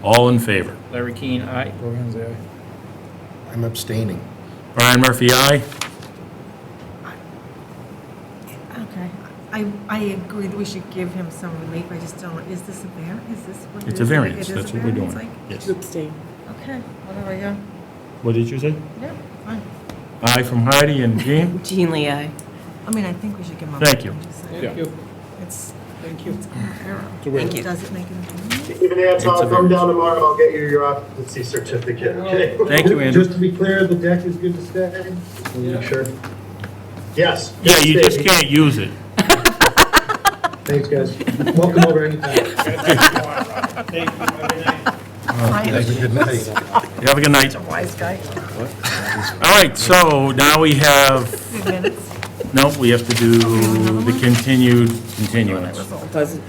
All in favor? Larry Keane, aye. I'm abstaining. Brian Murphy, aye. Okay. I agree that we should give him some relief. I just don't, is this a is this what it is? It's a variance, It is that's a what we're variance, doing. like- Yes. Abstain. Okay, whatever, yeah. What did you say? Yeah, fine. Aye from Heidi and Jean? Jean Lee, aye. I mean, I think we should give him a. Thank you. I'm just saying. Thank you. It's, Thank you. it's an error. Thank you. Does it make it? Even if I'll a come down tomorrow, I'll get you your occupancy certificate, okay? Thank you, Andrew. Just to be clear, the deck is good to stay? We'll make sure. Yes. Yeah, you yes, just baby. can't use it. Thanks, guys. Welcome over anytime. Thank you. Have a good night. You have a good night. Wise guy. All right, so now we have, Good minutes. nope, we have to do the continuance. Pleasant.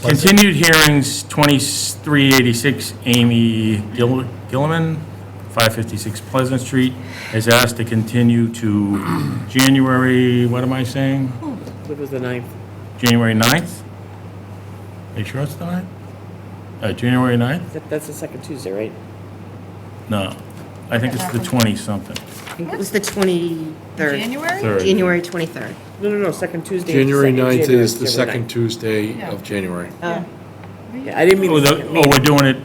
Continued hearings, 2386 Amy Gilliman, 556 Pleasant Street, has asked to continue to January, what am I saying? What was the 9th? January 9th? Are you sure it's the 9th? January 9th? That's the second Tuesday, right? No, I think it's the 20-something. I think it was the 23rd. January? Third. January 23rd. No, second Tuesday. of January second 9th January, is the January second 9th. Tuesday of January. Yeah, I didn't mean. Oh, we're doing it,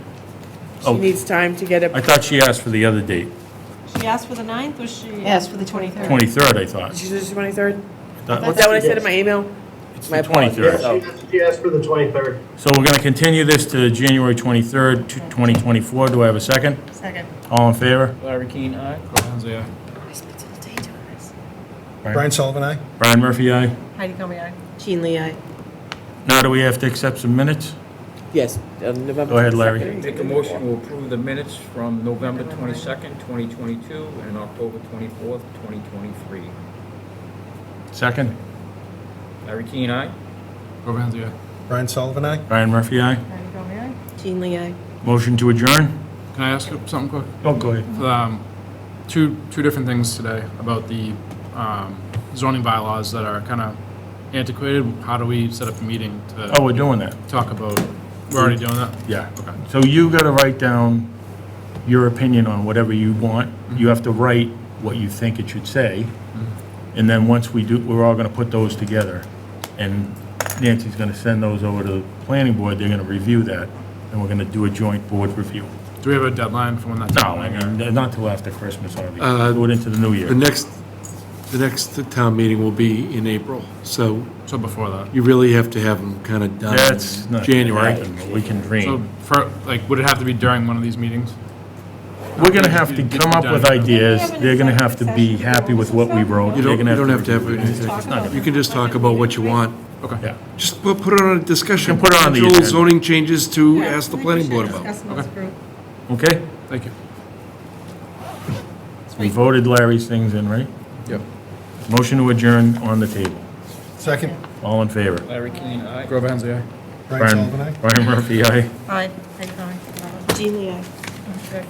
She needs time to get I it. thought she asked for the other date, She asked for the 9th, or she? Asked for the 23rd. 23rd, I thought. She said the 23rd? Is Thought- that what I said in my email? It's My the apologies. 23rd. Yes, she asked for the 23rd. So we're going to continue this to January 23rd, 2024. Do I have a second? Second. All in favor? Larry Keane, aye. I spent all day doing this. Brian Sullivan, aye? Brian Murphy, aye. Heidi Tommy, aye. Jean Lee, aye. Now do we have to accept some minutes? Yes, November. Go ahead, Larry. 22nd. Make a motion to approve the minutes from November 22nd, 2022, and October 24th, 2023. Second? Larry Keane, aye. Brian Sullivan, aye? Brian Murphy, aye. Heidi Tommy, aye. Jean Lee, aye. Motion to adjourn? Can I ask you something quick? Oh, go ahead. Two different things today about the zoning bylaws that are kind of antiquated. How do we set up a meeting to Oh, we're doing that. talk about? We're already doing that? Yeah. Okay. So you got to write down your opinion on whatever you want. You have to write what you think it should say. And then once we do, we're all going to put those together. And Nancy's going to send those over to the planning board. They're going to review that. And we're going to do a joint board review. Do we have a deadline for when that's No, happening? I mean, not till after Christmas, obviously. Do it into the new The year. next town meeting will be in April, so So before that? you really have to have them kind of done That's in not gonna January. happen, but we can So dream. for, like, would it have to be during one of these meetings? We're going to have to come up with ideas. They're going to have to be happy with what we wrote. You They're don't, gonna you don't have to have review it. anything. You can just talk about what you want. Yeah. Just put it on a discussion. You can put it on the Potential agenda. zoning changes to ask the I think we planning should board discuss about. them as a group. Okay? Thank you. We voted Larry's things in, right? Yep. Motion to adjourn on the table. Second. All in favor? Larry Keane, aye. Grover Hensel, aye. Brian Sullivan, aye? Brian Murphy, aye. Aye. Heidi Tommy. Jean Lee, aye. Okay.